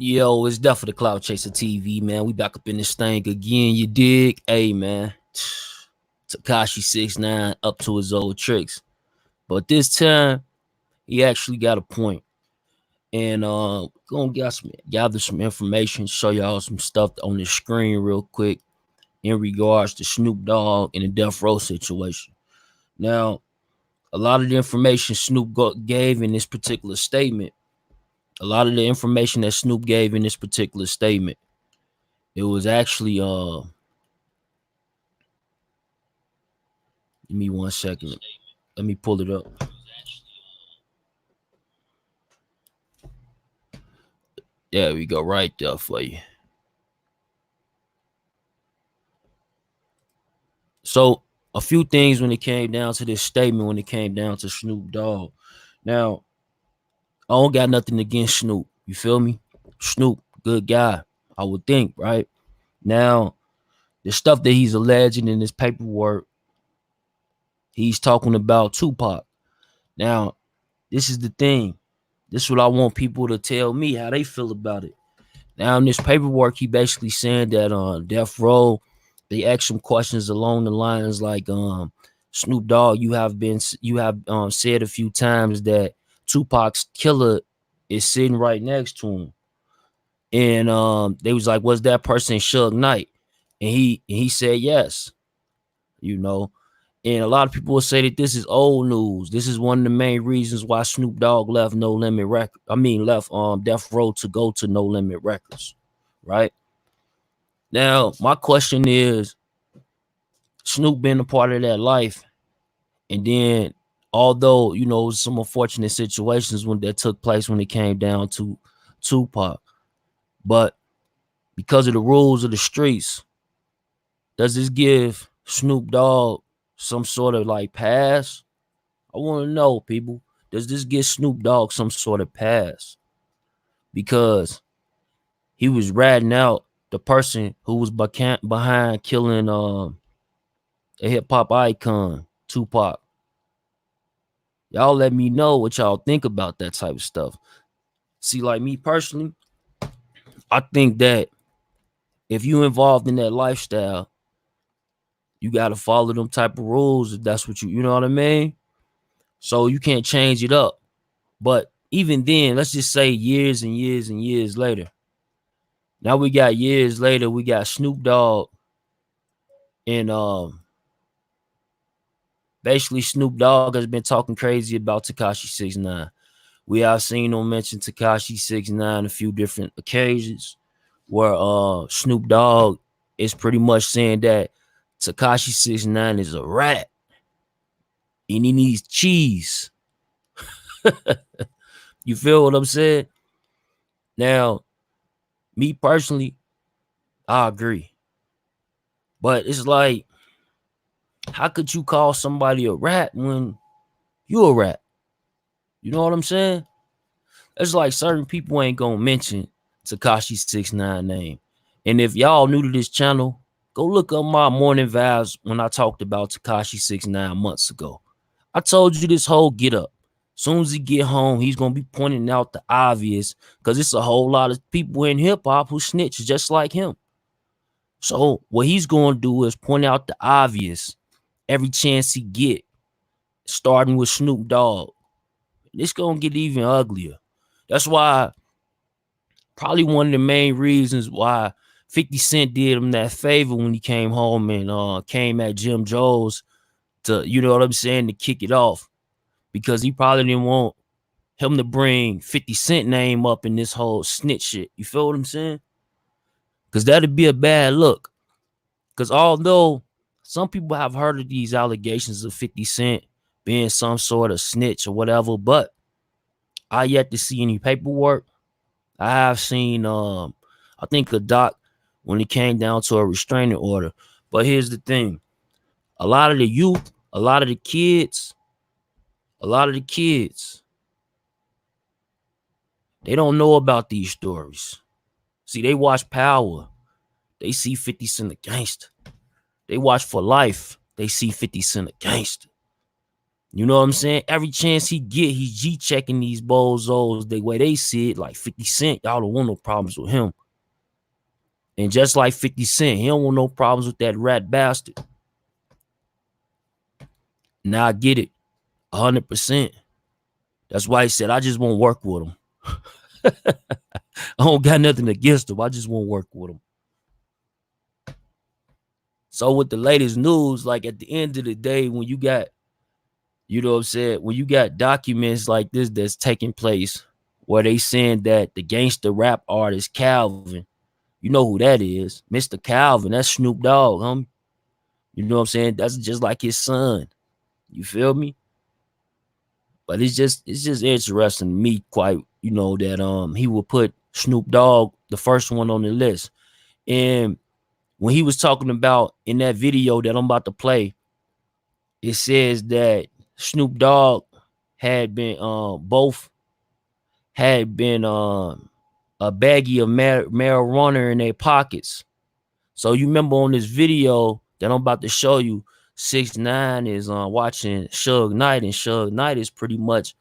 Yo, it's definitely the Cloud Chaser TV, man. We back up in this thing again, you dig? Hey, man. Tekashi 6ix9ine up to his old tricks. But this time, he actually got a point. And gonna gather some information, show y'all some stuff on the screen real quick in regards to Snoop Dogg and the death row situation. Now, a lot of the information Snoop gave in this particular statement, a lot of the information that Snoop gave in this particular statement, it was actually give me 1 second. Let me pull it up. There we go, right there for you. So a few things when it came down to this statement, when it came down to Snoop Dogg. Now, I don't got nothing against Snoop. You feel me? Snoop, good guy, I would think, right? Now, the stuff that he's alleging in this paperwork, he's talking about Tupac. Now, this is the thing. This is what I want people to tell me how they feel about it. Now, in this paperwork, he basically saying that on death row, they ask some questions along the lines like, Snoop Dogg, you have said a few times that Tupac's killer is sitting right next to him. And they was like, was that person Suge Knight? And he said yes, you know. And a lot of people will say that this is old news. This is one of the main reasons why Snoop Dogg left No Limit Records. Left Death Row to go to No Limit Records, right? Now, my question is, Snoop been a part of that life, and then although some unfortunate situations that took place when it came down to Tupac, but because of the rules of the streets, does this give Snoop Dogg some sort of like pass? I want to know, people, does this give Snoop Dogg some sort of pass? Because he was ratting out the person who was behind killing a hip-hop icon, Tupac. Y'all let me know what y'all think about that type of stuff. See, like me personally, I think that if you involved in that lifestyle, you got to follow them type of rules if that's what you know what I mean? So you can't change it up. But even then, let's just say years and years and years later. Now we got years later, we got Snoop Dogg and basically Snoop Dogg has been talking crazy about Tekashi 6ix9ine. We have seen him mention Tekashi 6ix9ine a few different occasions where Snoop Dogg is pretty much saying that Tekashi 6ix9ine is a rat and he needs cheese. You feel what I'm saying? Now, me personally, I agree. But it's like, how could you call somebody a rat when you a rat? You know what I'm saying? It's like certain people ain't gonna mention Tekashi 6ix9ine name. And if y'all new to this channel, go look up my morning vibes when I talked about Tekashi 6ix9ine months ago. I told you this whole get up. Soon as he get home, he's gonna be pointing out the obvious, because it's a whole lot of people in hip-hop who snitch just like him. So what he's gonna do is point out the obvious every chance he get, starting with Snoop Dogg. It's gonna get even uglier. That's why probably one of the main reasons why 50 Cent did him that favor when he came home and came at Jim Jones to, you know what I'm saying, to kick it off. Because he probably didn't want him to bring 50 Cent name up in this whole snitch shit. You feel what I'm saying? Because that'd be a bad look. Because although some people have heard of these allegations of 50 Cent being some sort of snitch or whatever, but I yet to see any paperwork. I have seen, I think a doc when it came down to a restraining order. But here's the thing. A lot of the youth, a lot of the kids, they don't know about these stories. See, they watch Power. They see 50 Cent a gangster. They watch For Life. They see 50 Cent a gangster. You know what I'm saying? Every chance he get, he's G-checking these bozos the way they see it, like 50 Cent. Y'all don't want no problems with him. And just like 50 Cent, he don't want no problems with that rat bastard. Now I get it, 100%. That's why he said, I just won't work with him. I don't got nothing against him. I just won't work with him. So with the latest news, like at the end of the day, when you got, you know what I'm saying, when you got documents like this that's taking place where they saying that the gangster rap artist Calvin, you know who that is, Mr. Calvin, that's Snoop Dogg, homie. You know what I'm saying? That's just like his son. You feel me? But it's just interesting to me, quite, you know, that he would put Snoop Dogg, the first one on the list. And when he was talking about in that video that I'm about to play, it says that Snoop Dogg had been both had been a baggie of marijuana in their pockets. So you remember on this video that I'm about to show you, 6iX9INE is watching Suge Knight, and Suge Knight is pretty much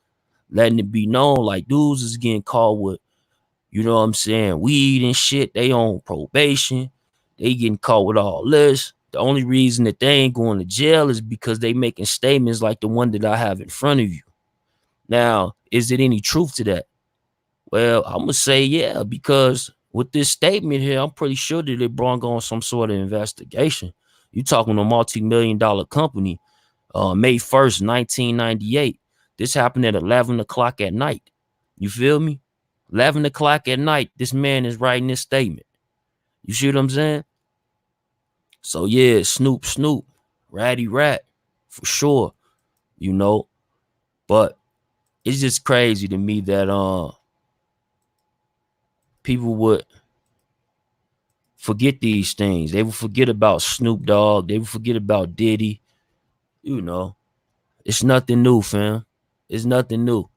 letting it be known like dudes is getting caught with, you know what I'm saying, weed and shit. They on probation. They getting caught with all this. The only reason that they ain't going to jail is because they making statements like the one that I have in front of you. Now, is it any truth to that? Well, I'm gonna say yeah, because with this statement here, I'm pretty sure that they brought on some sort of investigation. You talking a multi-million-dollar company, May 1st, 1998. This happened at 11 o'clock at night. You feel me? 11 o'clock at night, this man is writing this statement. You see what I'm saying? So yeah, Snoop, ratty rat, for sure, you know. But it's just crazy to me that people would forget these things. They would forget about Snoop Dogg. They would forget about Diddy. You know, it's nothing new, fam. It's nothing new.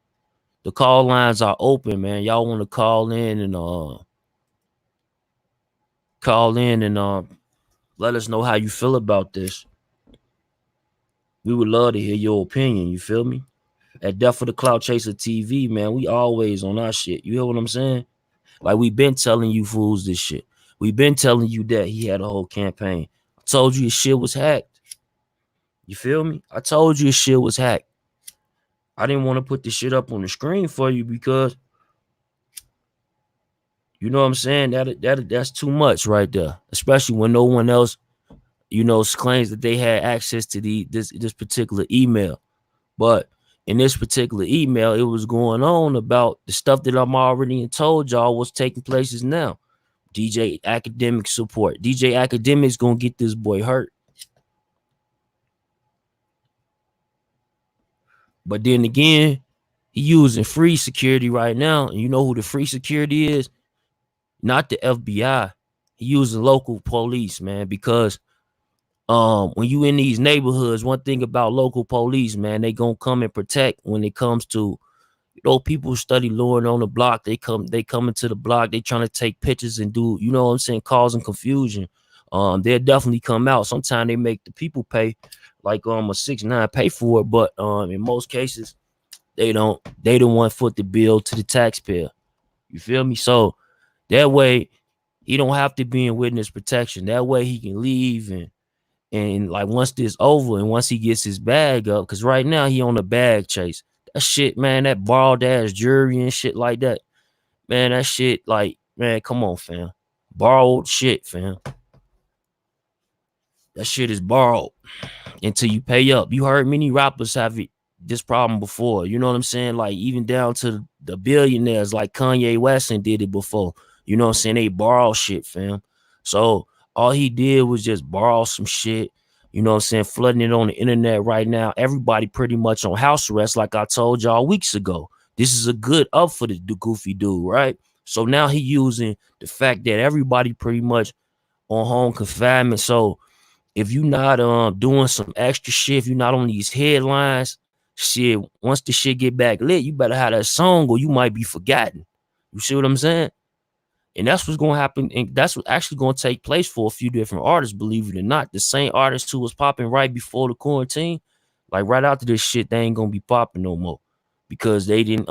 The call lines are open, man. Y'all want to call in and let us know how you feel about this. We would love to hear your opinion. You feel me? At Death for the Cloud Chaser TV, man, we always on our shit. You hear what I'm saying? Like, we been telling you fools this shit. We been telling you that he had a whole campaign. I told you his shit was hacked. You feel me? I told you his shit was hacked. I didn't want to put this shit up on the screen for you because, you know what I'm saying? That's too much right there. Especially when no one else, you know, claims that they had access to this particular email. But in this particular email, it was going on about the stuff that I'm already told y'all was taking places now. DJ Academic support. DJ Academic's gonna get this boy hurt. But then again, he using free security right now. And you know who the free security is? Not the FBI. He using local police, man, because when you in these neighborhoods, one thing about local police, man, they gonna come and protect when it comes to, you know, people study luring on the block. They come into the block, they trying to take pictures and do, you know what I'm saying, causing confusion. They'll definitely come out. Sometimes they make the people pay, like a 6ix9ine pay for it, but in most cases, they don't want to foot the bill to the taxpayer. You feel me? So that way he don't have to be in witness protection. That way he can leave and like once this over and once he gets his bag up, because right now he on a bag chase. That shit, man, that borrowed ass jewelry and shit like that, man, that shit, like, man, come on, fam. Borrowed shit, fam. That shit is borrowed until you pay up. You heard many rappers have this problem before. You know what I'm saying? Like, even down to the billionaires like Kanye West and did it before. You know what I'm saying? They borrow shit, fam. So all he did was just borrow some shit. You know what I'm saying? Flooding it on the internet right now. Everybody pretty much on house arrest, like I told y'all weeks ago. This is a good up for the goofy dude, right? So now he using the fact that everybody pretty much on home confinement. So if you not doing some extra shit, if you're not on these headlines, shit, once the shit get back lit, you better have that song or you might be forgotten. You see what I'm saying? And that's what's going to happen. And that's what's actually going to take place for a few different artists, believe it or not. The same artist who was popping right before the quarantine, Like right after this shit, they ain't gonna be popping no more because they didn't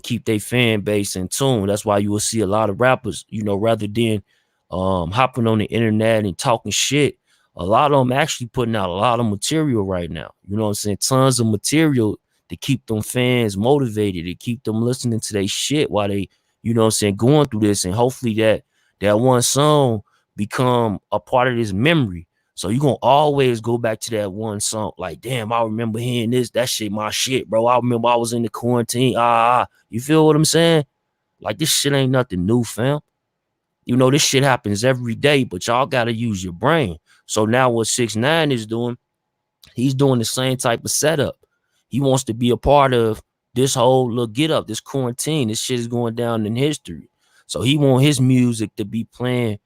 keep their fan base in tune. That's why you will see a lot of rappers, rather than hopping on the internet and talking shit, a lot of them actually putting out a lot of material right now. You know what I'm saying? Tons of material to keep them fans motivated, to keep them listening to their shit while they, going through this. And hopefully that one song become a part of this memory. So you gonna always go back to that one song. Like, damn, I remember hearing this. That shit, my shit, bro. I remember I was in the quarantine. You feel what I'm saying? Like, this shit ain't nothing new, fam. This shit happens every day, but y'all gotta use your brain. So now what 6ix9ine is doing, he's doing the same type of setup. He wants to be a part of this whole little get up, this quarantine. This shit is going down in history. So he want his music to be playing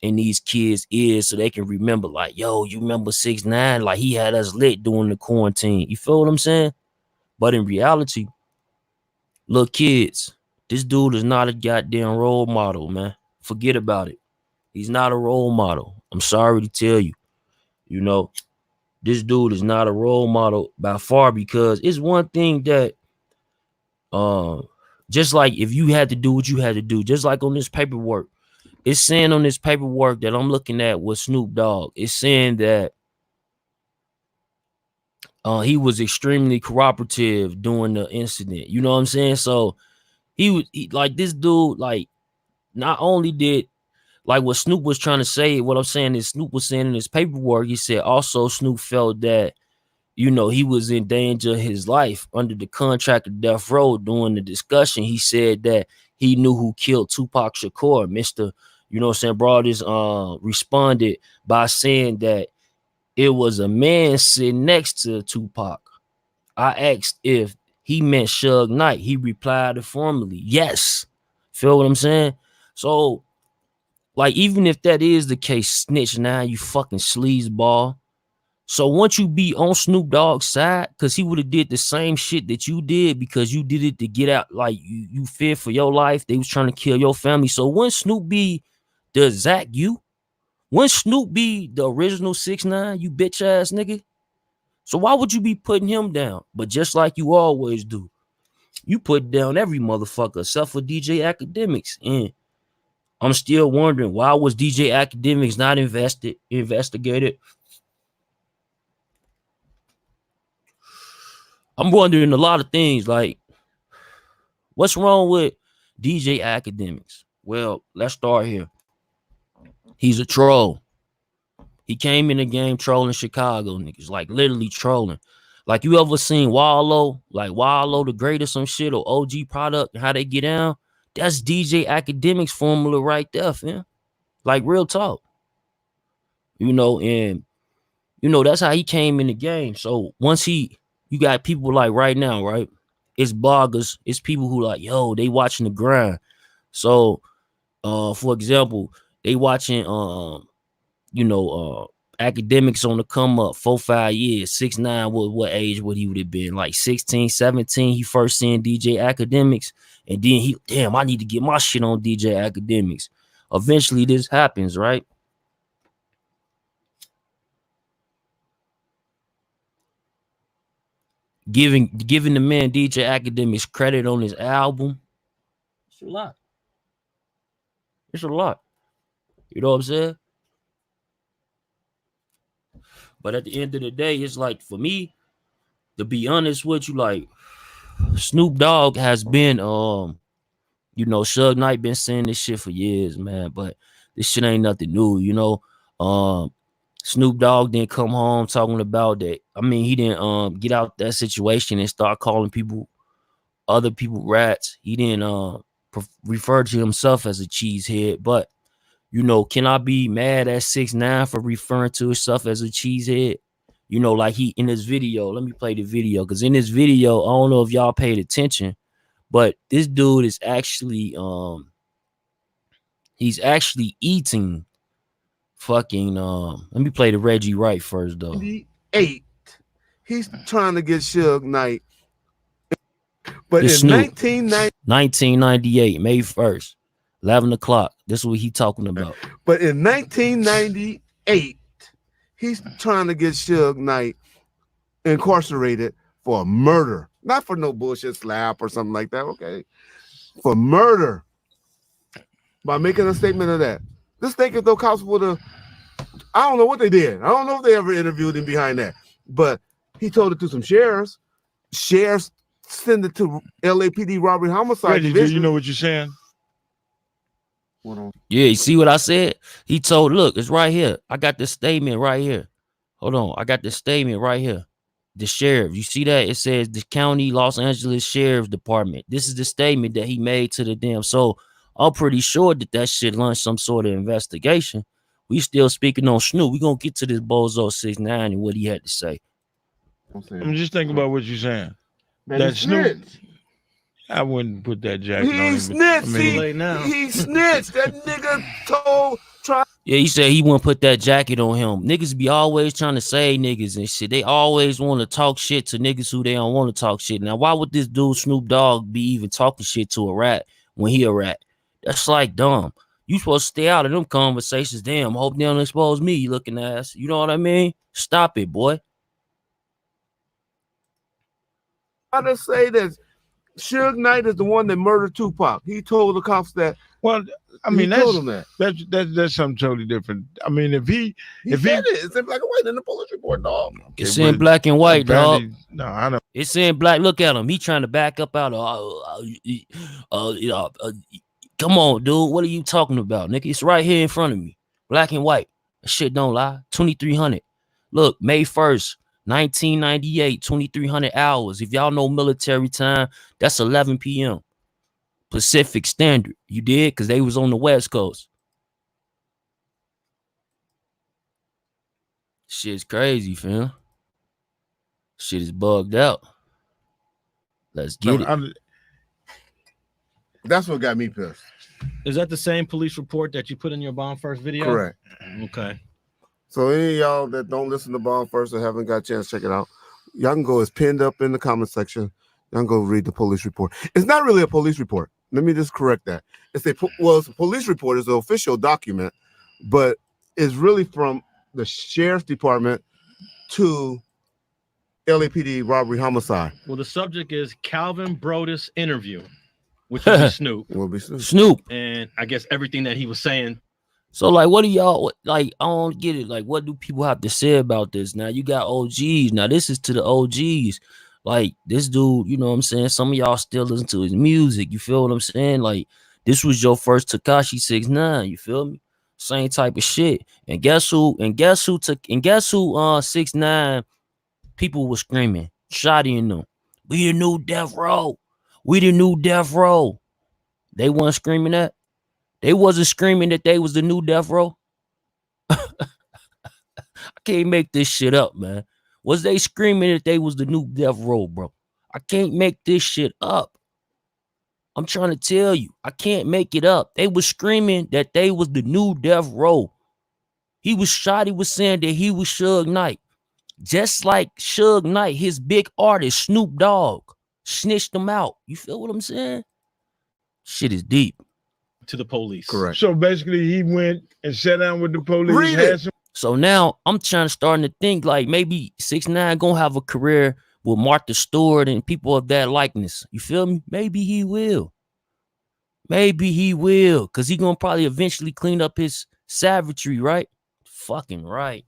in these kids' ears so they can remember, like, yo, you remember 6ix9ine? Like, he had us lit during the quarantine. You feel what I'm saying? But in reality, look, kids, this dude is not a goddamn role model, man. Forget about it. He's not a role model. I'm sorry to tell you. This dude is not a role model by far, because it's one thing that just like if you had to do what you had to do, just like on this paperwork, it's saying on this paperwork that I'm looking at with Snoop Dogg, it's saying that he was extremely cooperative during the incident. You know what I'm saying? So he like, this dude, like, not only did, like, what Snoop was trying to say, what I'm saying is Snoop was saying in his paperwork, he said also Snoop felt that, he was in danger of his life under the contract of death row. During the discussion, he said that he knew who killed Tupac Shakur. Mr. Broadus responded by saying that it was a man sitting next to Tupac. I asked if he meant Suge Knight. He replied formally, yes. Feel what I'm saying? So, like, even if that is the case, snitch, now you fucking sleazeball. So once you be on Snoop Dogg's side, because he would have did the same shit that you did, because you did it to get out, like, you feared for your life. They was trying to kill your family. So when Snoop be the Zach you, when Snoop be the original 6ix9ine, you bitch ass nigga. So why would you be putting him down? But just like you always do, you put down every motherfucker except for DJ Academics. And I'm still wondering, why was DJ Academics not investigated? I'm wondering a lot of things, like, what's wrong with DJ Academics? Well, let's start here. He's a troll. He came in the game trolling Chicago niggas, like literally trolling. Like, you ever seen Wallow, like Wallow the Great or some shit, or OG Product, and how they get down? That's DJ Academics formula right there, fam. Like, real talk. And that's how he came in the game. So once you got people like right now, right? It's bloggers, it's people who like, yo, they watching the grind. So for example, they watching Academics on the come up 4-5 years. 6ix9ine, what age would he would have been? Like 16, 17. He first seen DJ Academics, and then I need to get my shit on DJ Academics. Eventually this happens, right? Giving the man DJ Academics credit on his album, it's a lot. It's a lot. You know what I'm saying? But at the end of the day, it's like, for me, to be honest with you, like, Snoop Dogg has been, Suge Knight been saying this shit for years, man. But this shit ain't nothing new, Snoop Dogg didn't come home talking about that. I mean, he didn't get out that situation and start calling other people rats. He didn't refer to himself as a cheesehead. But can I be mad at 6ix9ine for referring to himself as a cheesehead? Like, he in this video. Let me play the video, because in this video, I don't know if y'all paid attention, but this dude is actually he's actually eating fucking let me play the Reggie Wright first though. 8. He's trying to get Suge Knight. But in 1998, May 1st, 11 o'clock. This is what he talking about. But in 1998, he's trying to get Suge Knight incarcerated for murder, not for no bullshit slap or something like that. Okay, for murder. By making a statement of that, this thing if those cops would have, I don't know what they did. I don't know if they ever interviewed him behind that, but he told it to some sheriffs. Sheriffs send it to LAPD robbery homicide. Reggie, do you know what you're saying? Yeah, you see what I said? He told, look, it's right here. I got this statement right here. Hold on. I got this statement right here. The sheriff, you see that? It says the county Los Angeles Sheriff's Department. This is the statement that he made to the damn. So I'm pretty sure that shit launched some sort of investigation. We still speaking on Snoop. We gonna get to this bozo 6iX9INE and what he had to say. I'm just thinking about what you're saying. That Snoop, I wouldn't put that jacket on him. He snitched. He snitched. That nigga told. Yeah, he said he wouldn't put that jacket on him. Niggas be always trying to save niggas and shit. They always want to talk shit to niggas who they don't want to talk shit. Now, why would this dude Snoop Dogg be even talking shit to a rat when he a rat? That's like dumb. You supposed to stay out of them conversations. Damn, hope they don't expose me, you looking ass. You know what I mean? Stop it, boy. I just say that Suge Knight is the one that murdered Tupac. He told the cops that. Well, I mean, that's something totally different. I mean, if he said it, it's in black and white in the police report, dog. It's in black and white, dog. No, I know. It's in black. Look at him. He trying to back up out of. Come on, dude. What are you talking about, nigga? It's right here in front of me. Black and white. That shit don't lie. 2300. Look, May 1st, 1998, 2300 hours. If y'all know military time, that's 11 p.m. Pacific Standard. You did? Because they was on the West Coast. Shit's crazy, fam. Shit is bugged out. Let's get it. That's what got me pissed. Is that the same police report that you put in your Bomb First video? Correct. Okay. So any of y'all that don't listen to Bomb First or haven't got a chance to check it out, y'all can go. It's pinned up in the comment section. Y'all can go read the police report. It's not really a police report. Let me just correct that. It's a police report. It's an official document, but it's really from the sheriff's department to LAPD robbery homicide. Well, the subject is Calvin Brodus interview, which will be Snoop. Will be Snoop. Snoop. And I guess everything that he was saying. So, like, what do y'all, like, I don't get it. Like, what do people have to say about this? Now, you got OGs. Now, this is to the OGs. Like, this dude, you know what I'm saying? Some of y'all still listen to his music. You feel what I'm saying? Like, this was your first Tekashi 6iX9ine. You feel me? Same type of shit. And guess who 6iX9ine people were screaming, Shotty and them. We the new death row. We the new death row. They weren't screaming that. They wasn't screaming that they was the new death row. I can't make this shit up, man. Was they screaming that they was the new death row, bro? I can't make this shit up. I'm trying to tell you, I can't make it up. They was screaming that they was the new death row. Shotty was saying that he was Suge Knight. Just like Suge Knight, his big artist, Snoop Dogg, snitched him out. You feel what I'm saying? Shit is deep. To the police. Correct. So basically, he went and sat down with the police. So now I'm starting to think like maybe 6iX9ine gonna have a career with Martha Stewart and people of that likeness. You feel me? Maybe he will. Maybe he will. Cause he gonna probably eventually clean up his savagery, right? Fucking right.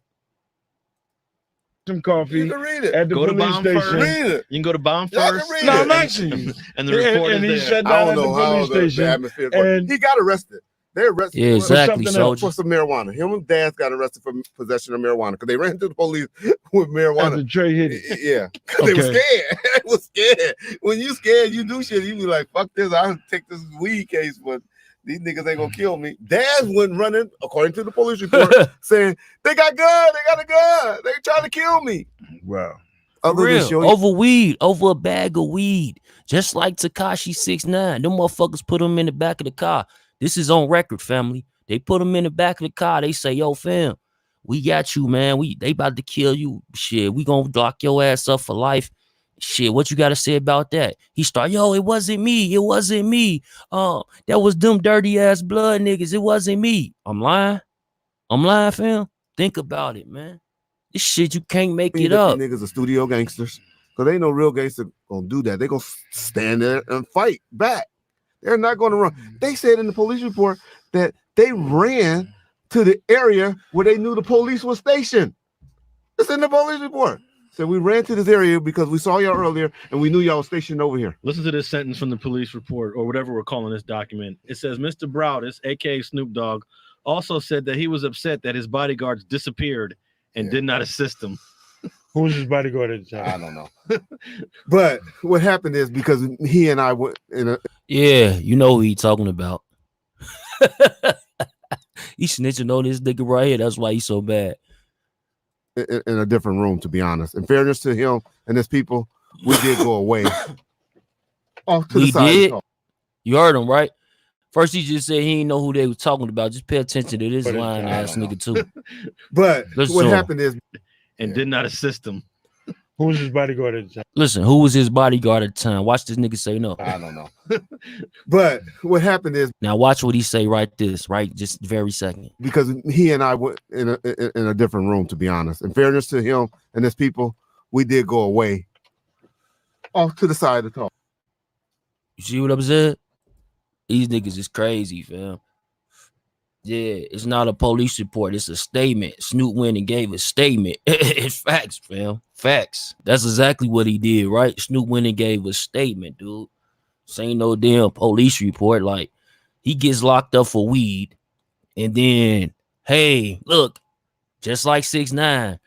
Some coffee. You can read it. At the Go to police Bomb station. First. Read it. You can go to Bomb Y'all First. can read No, it. I'm asking. And the report and he is there. sat I down don't at know the how police the station. atmosphere. And He got arrested. They arrested. Yeah, exactly. something For some marijuana. Him and Daz got arrested for possession of marijuana because they ran into the police with marijuana. after Trey hit it. Yeah, because they were Okay. scared. They were scared. When you scared, you do shit. You be like, "Fuck this! I'll take this weed case, but these niggas ain't gonna kill me." Daz went running, according to the police report, saying they got gun. They got a gun. They trying to kill me. Wow. Other than Real. showing- Over weed, over a bag of weed. Just like Tekashi 6iX9ine. Them motherfuckers put him in the back of the car. This is on record, family. They put him in the back of the car. They say, yo, fam, we got you, man. They about to kill you. Shit, we gonna lock your ass up for life. Shit, what you gotta say about that? He started, yo, it wasn't me. It wasn't me. That was them dirty ass blood niggas. It wasn't me. I'm lying. I'm lying, fam. Think about it, man. This shit, you can't make it that up. these niggas are studio gangsters. Because ain't no real gangster gonna do that. They gonna stand there and fight back. They're not gonna run. They said in the police report that they ran to the area where they knew the police was stationed. It's in the police report. So we ran to this area because we saw y'all earlier and we knew y'all was stationed over here. Listen to this sentence from the police report, or whatever we're calling this document. It says, Mr. Broudus, aka Snoop Dogg, also said that he was upset that his bodyguards disappeared and did not assist him. Who was his bodyguard at the time? I don't know. But what happened is because he and I went in a Yeah, you know who he talking about. He snitching on this nigga right here. That's why he's so bad. in a different room, to be honest. In fairness to him and his people, we did go away. Off to the side. Did? You heard him, right? First, he just said he didn't know who they were talking about. Just pay attention to this lying ass nigga, too. But what happened is... And did not assist him. Who was his bodyguard at the time? Listen, who was his bodyguard at the time? Watch this nigga say no. I don't know. But what happened is... Now watch what he say right just very second. Because he and I went in a different room, to be honest. In fairness to him and his people, we did go away. Off to the side to talk. You see what I'm saying? These niggas is crazy, fam. Yeah, it's not a police report. It's a statement. Snoop went and gave a statement. It's facts, fam. Facts. That's exactly what he did, right? Snoop went and gave a statement, dude. This ain't no damn police report. Like, he gets locked up for weed. And then, hey, look, just like 6ix9ine,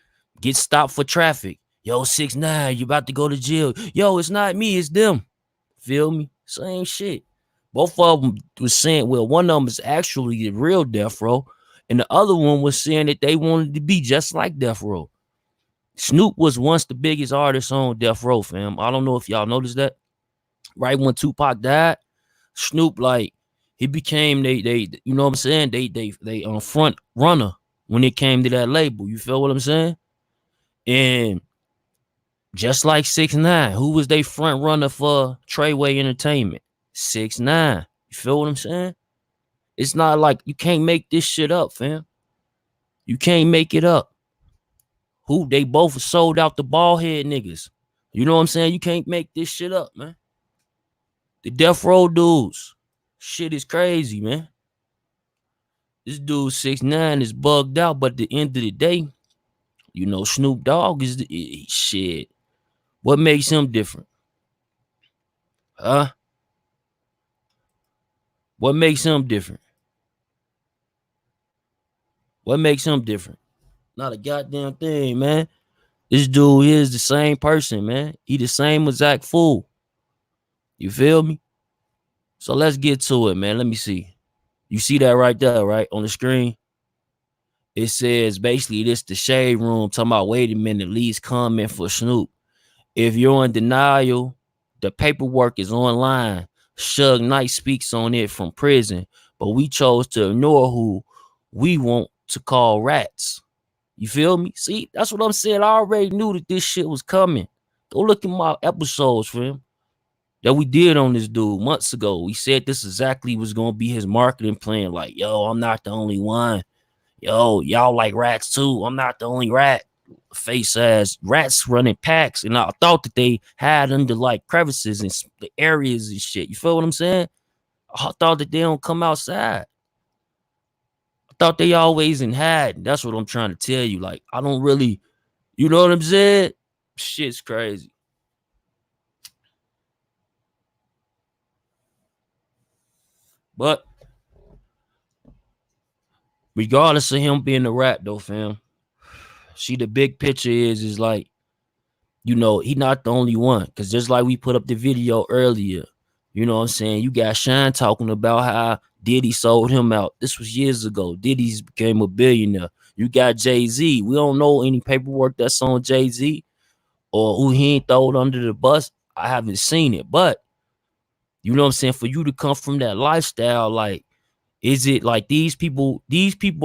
get stopped for traffic. Yo, 6ix9ine, you about to go to jail. Yo, it's not me, it's them. Feel me? Same shit. Both of them was saying, well, one of them is actually the real Death Row, and the other one was saying that they wanted to be just like Death Row. Snoop was once the biggest artist on Death Row, fam. I don't know if y'all noticed that. Right when Tupac died, Snoop, like, he became they you know what I'm saying? They front runner when it came to that label. You feel what I'm saying? And just like 6ix9ine, who was they front runner for Treyway Entertainment? 6ix9ine. You feel what I'm saying? It's not like you can't make this shit up, fam. You can't make it up. Who they both sold out the bald head niggas. You know what I'm saying? You can't make this shit up, man. The Death Row dudes. Shit is crazy, man. This dude 6ix9ine is bugged out, but at the end of the day, you know, Snoop Dogg is the shit. What makes him different? Huh? What makes him different? What makes him different? Not a goddamn thing, man. This dude here is the same person, man. He the same exact fool. You feel me? So let's get to it, man. Let me see. You see that right there, right? On the screen? It says basically this the shade room talking about, wait a minute, least comment for Snoop. If you're in denial, the paperwork is online. Suge Knight speaks on it from prison, but we chose to ignore who we want to call rats. You feel me? See, that's what I'm saying. I already knew that this shit was coming. Go look at my episodes, fam, that we did on this dude months ago. We said this exactly was going to be his marketing plan. Like, yo, I'm not the only one. Yo, y'all like rats too. I'm not the only rat. Face ass rats running packs, and I thought that they had under like crevices and the areas and shit. You feel what I'm saying? I thought that they don't come outside. I thought they always in hiding. That's what I'm trying to tell you. Like, I don't really, you know what I'm saying? Shit's crazy. But regardless of him being a rat, though, fam. See, the big picture is like, you know, he not the only one. Because just like we put up the video earlier, you know what I'm saying? You got Shine talking about how Diddy sold him out. This was years ago. Diddy's became a billionaire. You got Jay-Z. We don't know any paperwork that's on Jay-Z or who he ain't throwed under the bus. I haven't seen it. But, you know what I'm saying? For you to come from that lifestyle, like, is it like these people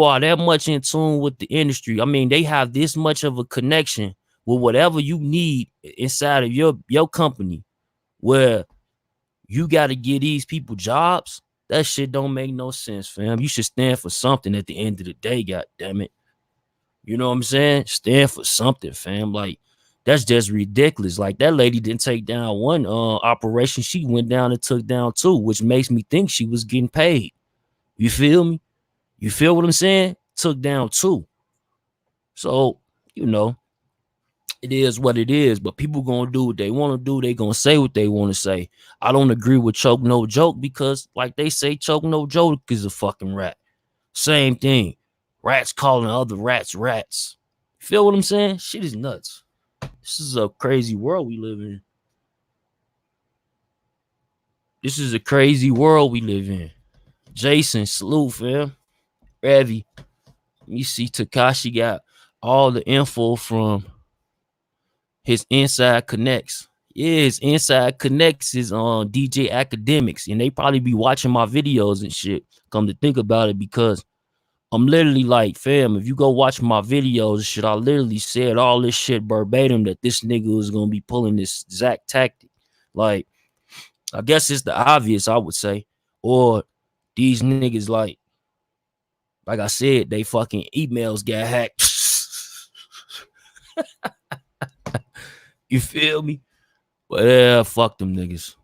are that much in tune with the industry? I mean, they have this much of a connection with whatever you need inside of your company where you got to give these people jobs. That shit don't make no sense, fam. You should stand for something at the end of the day, god damn it. You know what I'm saying? Stand for something, fam. Like, that's just ridiculous. Like, that lady didn't take down one operation. She went down and took down two, which makes me think she was getting paid. You feel me? You feel what I'm saying? Took down two. So, you know, it is what it is, but people gonna do what they want to do. They gonna say what they want to say. I don't agree with choke no joke because, like they say, choke no joke is a fucking rat. Same thing. Rats calling other rats rats. Feel what I'm saying? Shit is nuts. This is a crazy world we live in. This is a crazy world we live in. Jason, salute, fam. Ravi. You see, Takashi got all the info from his Inside Connects. Yeah, his Inside Connects is on DJ Academics, and they probably be watching my videos and shit. Come to think about it, because I'm literally like, fam, if you go watch my videos and shit, I literally said all this shit verbatim that this nigga was gonna be pulling this exact tactic. Like, I guess it's the obvious, I would say. Or these niggas, like I said, they fucking emails got hacked. You feel me? But yeah, fuck them niggas.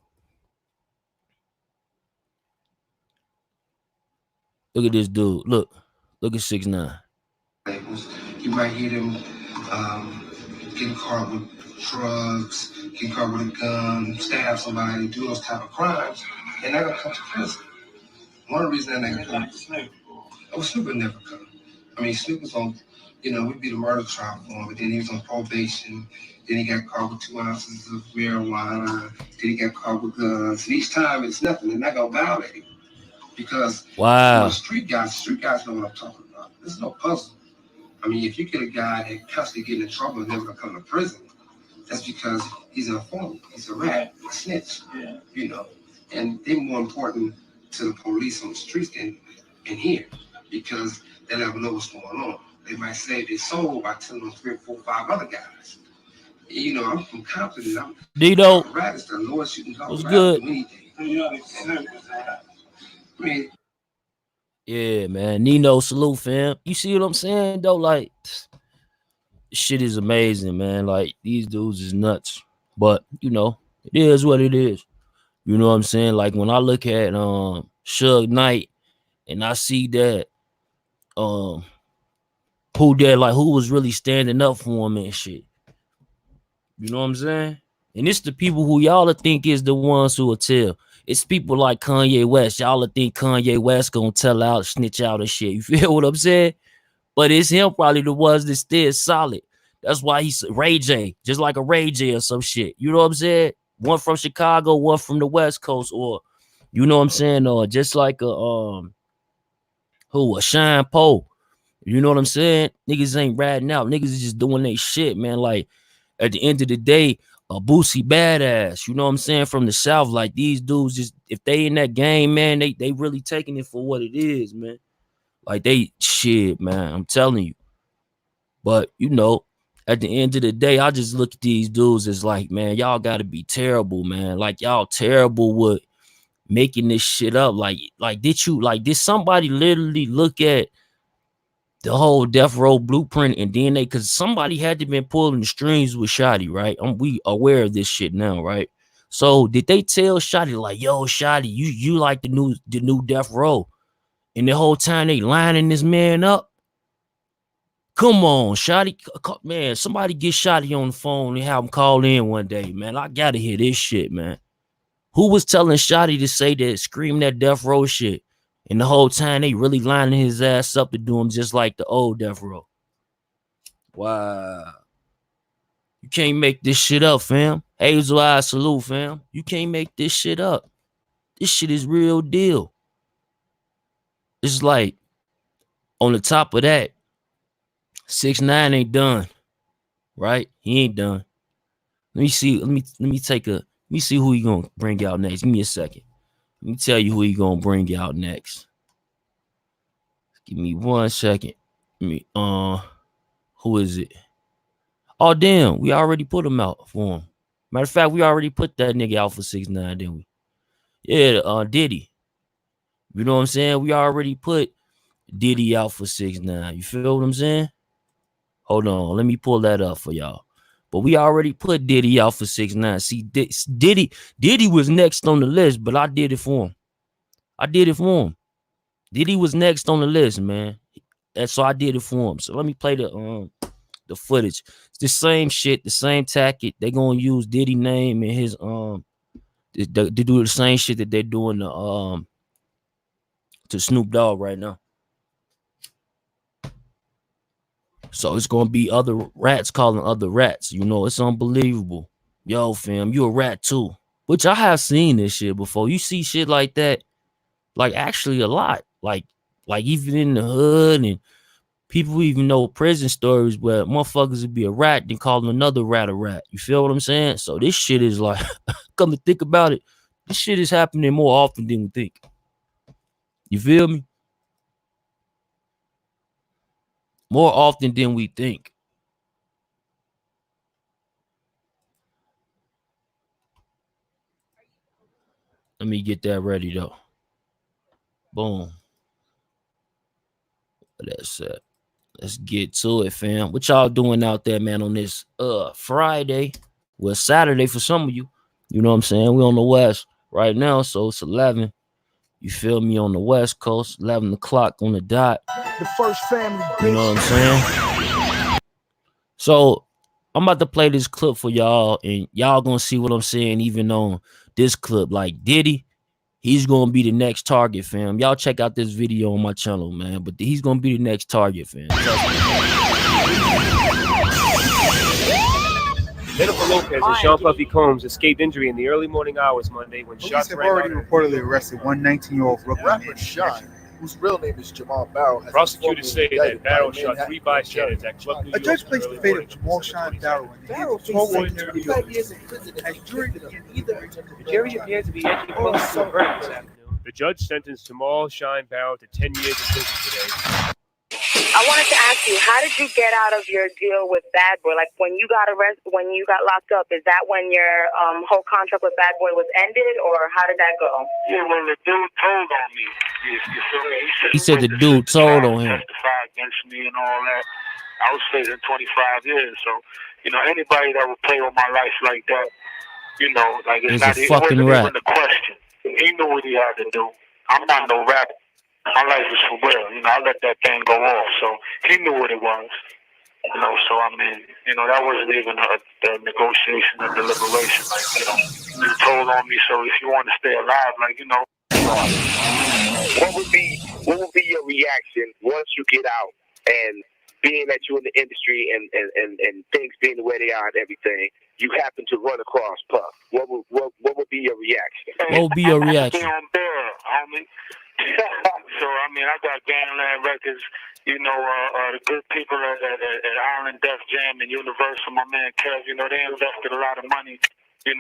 Look at this dude. Look at 6ix9ine. You might hear them getting caught with drugs, get caught with a gun, stab somebody, do those type of crimes, and they're gonna come to prison. One of the reasons they're gonna come, Snoop would never come. I mean, Snoop was on, we beat a murder trial for him, but then he was on probation. Then he got caught with 2 ounces of marijuana. Then he got caught with guns. And each time it's nothing. They're not gonna violate him because street guys know what I'm talking about. This is no puzzle. I mean, if you get a guy that constantly getting in trouble and never gonna come to prison, that's because he's an informant, he's a rat, a snitch, and they're more important to the police on the streets than in here because they never know what's going on. They might save their soul by telling them 3 or 4 or 5 other guys. I'm from Compton. I'm Dito, rat is the lowest you can go. what's good? Yeah, man. Nino, salute, fam. You see what I'm saying, though? Like, shit is amazing, man. Like, these dudes is nuts. But, it is what it is. You know what I'm saying? Like, when I look at Suge Knight and I see that who was really standing up for him and shit. You know what I'm saying? And it's the people who y'all think is the ones who will tell. It's people like Kanye West. Y'all think Kanye West gonna tell out, snitch out and shit. You feel what I'm saying? But it's him probably the ones that still solid. That's why he's Ray J, just like a Ray J or some shit. You know what I'm saying? One from Chicago, one from the West Coast, or you know what I'm saying? Or just like a Sean Poe. You know what I'm saying? Niggas ain't ratting out. Niggas is just doing their shit, man. Like, at the end of the day, a Boosie badass, you know what I'm saying, from the South. Like, these dudes, just if they in that game, man, they really taking it for what it is, man. Like, they shit, man, I'm telling you. But at the end of the day, I just look at these dudes as like, man, y'all gotta be terrible, man. Like, y'all terrible with making this shit up. Like did somebody literally look at the whole death row blueprint and then because somebody had to been pulling the strings with Shotty, right? We aware of this shit now, right? So did they tell Shotty like, yo, Shotty, you like the new death row, and the whole time they lining this man up? Come on, Shotty, man, somebody get Shotty on the phone and have him call in one day, man. I gotta hear this shit, man. Who was telling Shotty to say that, scream that death row shit? And the whole time they really lining his ass up to do him just like the old death row. Wow. You can't make this shit up, fam. Hazel Eye, salute, fam. You can't make this shit up. This shit is real deal. It's like, on the top of that, 6ix9ine ain't done. Right? He ain't done. Let me see. Let me see who he gonna bring out next. Give me a second. Let me tell you who he gonna bring out next. Give me 1 second. Who is it? Oh damn, we already put him out for him. Matter of fact, we already put that nigga out for 6ix9ine, didn't we? Yeah, Diddy. You know what I'm saying? We already put Diddy out for 6ix9ine. You feel what I'm saying? Hold on, let me pull that up for y'all. But we already put Diddy out for 6ix9ine. See, Diddy was next on the list, but I did it for him. I did it for him. Diddy was next on the list, man. And so I did it for him. So let me play the footage. It's the same shit, the same tactic. They gonna use Diddy name and his they do the same shit that they're doing to Snoop Dogg right now. So it's gonna be other rats calling other rats. You know, it's unbelievable. Yo, fam, you a rat too. Which I have seen this shit before. You see shit like that, like actually a lot. Like even in the hood, and people even know prison stories where motherfuckers would be a rat then calling another rat a rat. You feel what I'm saying? So this shit is like, come to think about it, this shit is happening more often than we think. You feel me? More often than we think. Let me get that ready though. Boom. That's it. Let's get to it, fam. What y'all doing out there, man, on this Friday? Well, Saturday for some of you. You know what I'm saying? We on the West right now, so it's 11. You feel me, on the West Coast, 11 o'clock on the dot. The first family. You know what I'm saying? So I'm about to play this clip for y'all, and y'all gonna see what I'm saying. Even on this clip, like Diddy, he's gonna be the next target, fam. Y'all check out this video on my channel, man. But he's gonna be the next target, fam. Jennifer Lopez and Sean Puffy Combs escaped injury in the early morning hours Monday when shots have rang out. already reportedly arrested one 19-year-old Brooklyn rapper Sean, whose real name is Jamal Barrow. Prosecutors say that Barrow shot 3 bystanders at Club New A York. judge placed the fate of Jamal Sean Barrow in the hands of 12 ordinary years as jury The jury appears to be edging closer to a verdict this afternoon. The judge sentenced Jamal Sean Barrow to 10 years in prison today. I wanted to ask you, how did you get out of your deal with Bad Boy? Like when you got locked up, is that when your whole contract with Bad Boy was ended, or how did that go? Yeah, well, the dude told on me. You feel me? He said the dude told on him. Testify against me and all that. I was facing 25 years, so anybody that would play with my life like that, like it's not a fucking rat. Even the question. He knew what he had to do. I'm not no rapper. My life is for real. I let that thing go off. So he knew what it was. So I mean, that wasn't even a negotiation or deliberation. Like, you told on me. So if you want to stay alive, What would be your reaction once you get out, and being that you're in the industry and things being the way they are and everything, you happen to run across Puff? What would be your reaction? What would be your reaction? Stay on there, homie. So I mean, I got Gangland Records, the good people at Island Def Jam and Universal, my man Kev, they invested a lot of money, in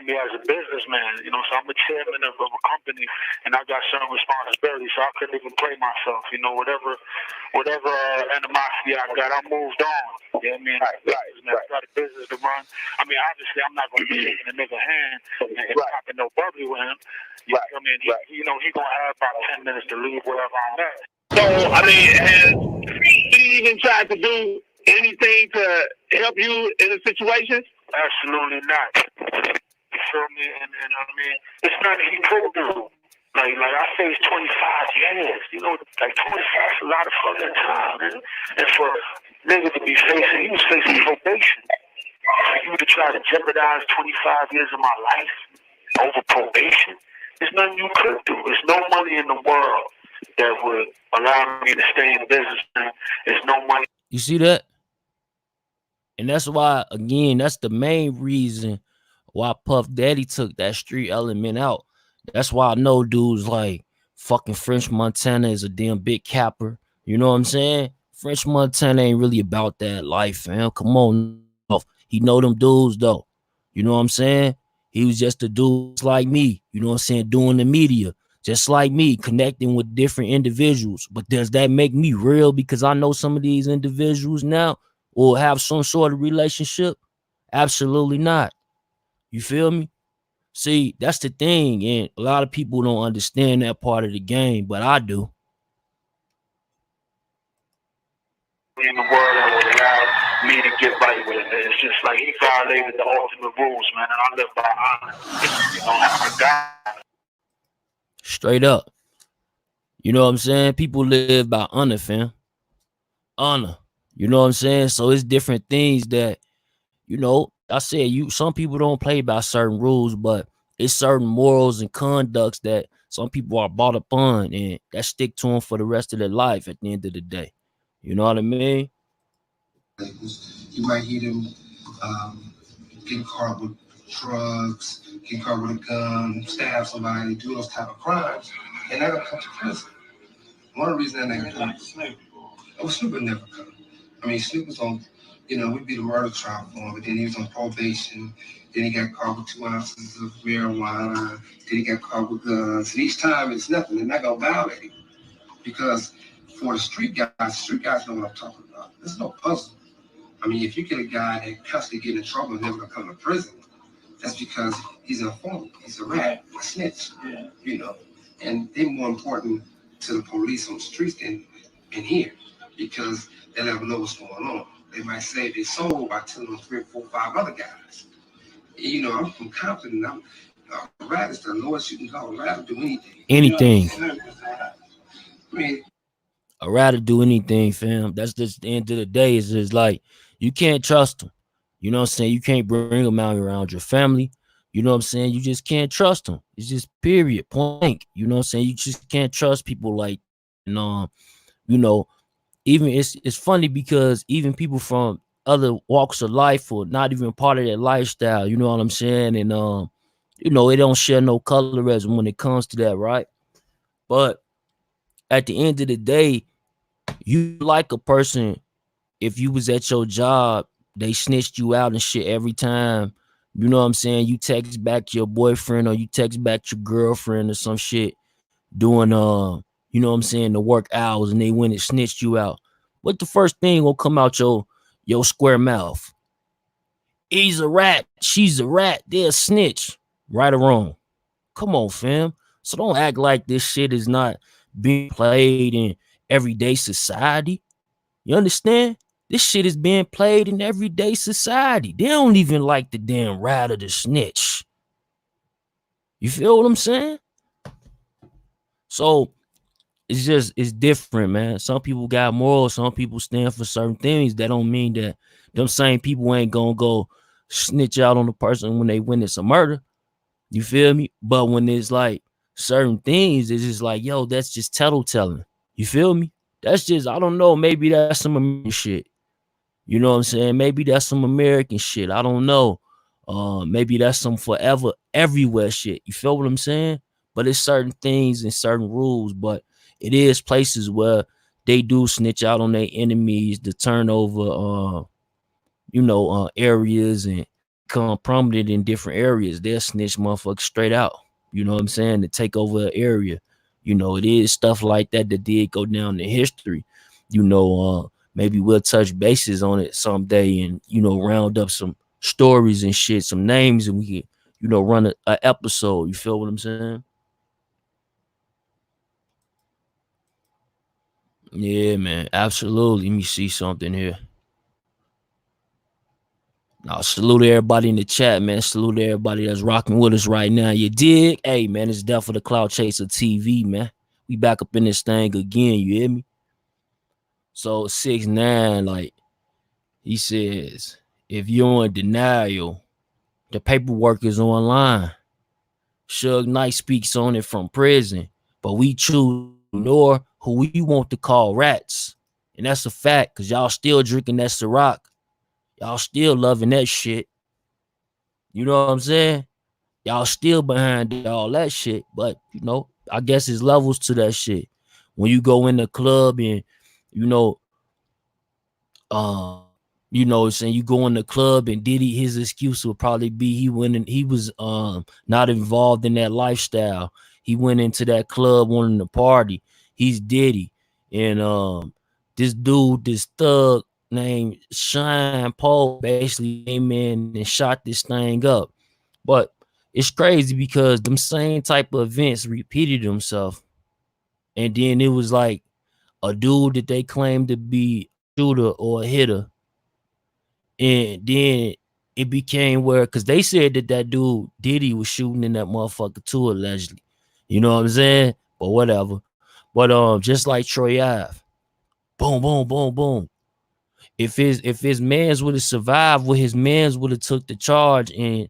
me as a businessman, so I'm a chairman of a company, and I got some responsibility, so I couldn't even play myself, whatever animosity I got, I moved on. You know what I mean? Right. I got a business to run. I mean, obviously, I'm not going to be shaking a nigga hand and popping no bubbly with him. You know what I mean? He going to have about 10 minutes to leave wherever I'm at. So, I mean, has he even tried to do anything to help you in a situation? Absolutely not. You feel me? And I mean, it's nothing he could do. Like I faced 25 years. 25 is a lot of fucking time, man. And for niggas to be he was facing probation. For you to try to jeopardize 25 years of my life over probation, there's nothing you could do. There's no money in the world that would allow me to stay in business, man. There's no money. You see that? And that's why, again, that's the main reason why Puff Daddy took that street element out. That's why I know dudes like fucking French Montana is a damn big capper. You know what I'm saying? French Montana ain't really about that life, fam. Come on. He know them dudes, though. You know what I'm saying? He was just a dude like me, you know what I'm saying, doing the media, just like me, connecting with different individuals. But does that make me real because I know some of these individuals now or have some sort of relationship? Absolutely not. You feel me? See, that's the thing, and a lot of people don't understand that part of the game, but I do. nobody in the world that would allow me to get right with it. It's just like he violated the ultimate rules, man, and I live by honor. You know, I got Straight up. You know what I'm saying? People live by honor, fam. Honor. You know what I'm saying? So it's different things that, you know, I said some people don't play by certain rules, but it's certain morals and conducts that some people are bought upon and that stick to them for the rest of their life at the end of the day. You know what I mean? You might hear them get caught with drugs, get caught with a gun, stab somebody, do those type of crimes, and they're gonna come to prison. One of the reasons that they come, Snoop would never come. I mean, Snoop was on, you know, we beat a murder trial for him, but then he was on probation. Then he got caught with 2 ounces of marijuana. Then he got caught with guns. And each time it's nothing. They're not gonna violate him because for the street guys know what I'm talking about. There's no puzzle. I mean, if you get a guy that constantly get in trouble and never gonna come to prison, that's because he's an informant, he's a rat, a snitch, you know. And they're more important to the police on the streets than in here because they never know what's going on. They might say they sold by telling them 3 or 4, 5 other guys. You know, I'm from Compton. A rat is the lowest you can go. A rat will do anything. Anything. I mean, I'd rather do anything, fam. That's just the end of the day. Is just like you can't trust them. You know what I'm saying? You can't bring them out around your family. You know what I'm saying? You just can't trust them. It's just period, point blank. You know what I'm saying? You just can't trust people like, and you know, even it's funny because even people from other walks of life or not even part of their lifestyle, you know what I'm saying? And you know, it don't share no colorism when it comes to that, right? But at the end of the day, you like a person if you was at your job, they snitched you out and shit every time. You know what I'm saying? You text back your boyfriend or you text back your girlfriend or some shit doing you know what I'm saying, the work hours, and they went and snitched you out. What the first thing will come out your square mouth? He's a rat, she's a rat, they're a snitch. Right or wrong? Come on, fam. So don't act like this shit is not being played in everyday society. You understand? This shit is being played in everyday society. They don't even like the damn rat or the snitch. You feel what I'm saying? So it's different, man. Some people got morals. Some people stand for certain things. That don't mean that them same people ain't gonna go snitch out on the person when it's a murder. You feel me? But when it's like certain things, it's just like, yo, that's just tattletelling. You feel me? That's just, I don't know, maybe that's some American shit. You know what I'm saying? Maybe that's some American shit. I don't know. Maybe that's some forever everywhere shit. You feel what I'm saying? But it's certain things and certain rules, but it is places where they do snitch out on their enemies to turn over areas and become prominent in different areas. They'll snitch motherfuckers straight out. You know what I'm saying? To take over an area. You know, it is stuff like that did go down in history. You know, maybe we'll touch bases on it someday and, you know, round up some stories and shit, some names, and we can, you know, run a episode. You feel what I'm saying? Yeah, man. Absolutely. Let me see something here. Now, salute everybody in the chat, man. Salute everybody that's rocking with us right now. You dig? Hey, man, it's Death for the Cloud Chaser TV, man. We back up in this thing again, you hear me? So 6ix9ine, like, he says, if you're in denial, the paperwork is online. Suge Knight speaks on it from prison, but we choose to ignore who we want to call rats. And that's a fact, because y'all still drinking that Ciroc. Y'all still loving that shit. You know what I'm saying? Y'all still behind all that shit. But, you know, I guess it's levels to that shit. When you go in the club and, you know, saying you go in the club and Diddy, his excuse will probably be he was not involved in that lifestyle. He went into that club wanting to party. He's Diddy. And this dude, this thug named Sean Paul basically came in and shot this thing up. But it's crazy because them same type of events repeated themselves. And then it was like a dude that they claimed to be shooter or a hitter. And then it became where, because they said that dude Diddy was shooting in that motherfucker too, allegedly. You know what I'm saying? But whatever. But just like Troy Ave, boom, boom, boom, boom. If his mans would have survived, what his mans would have took the charge, and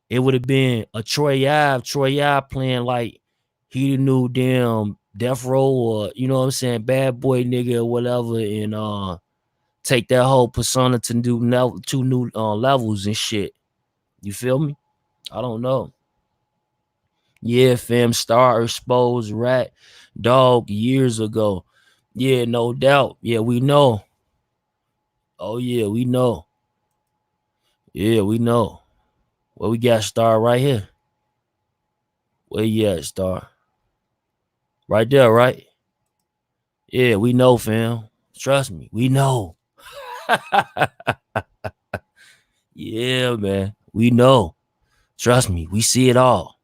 it would have been a Troy Ave playing like he the new damn Death Row, or you know what I'm saying, bad boy nigga or whatever, and take that whole persona to new levels and shit. You feel me? I don't know. Yeah, fam, Star exposed Rat Dog years ago. Yeah, no doubt. Yeah, we know. Oh yeah, we know. Yeah, we know. Well, we got Star right here. Where you at, Star? Right there, right? Yeah, we know, fam. Trust me, we know. Yeah, man, we know. Trust me, we see it all.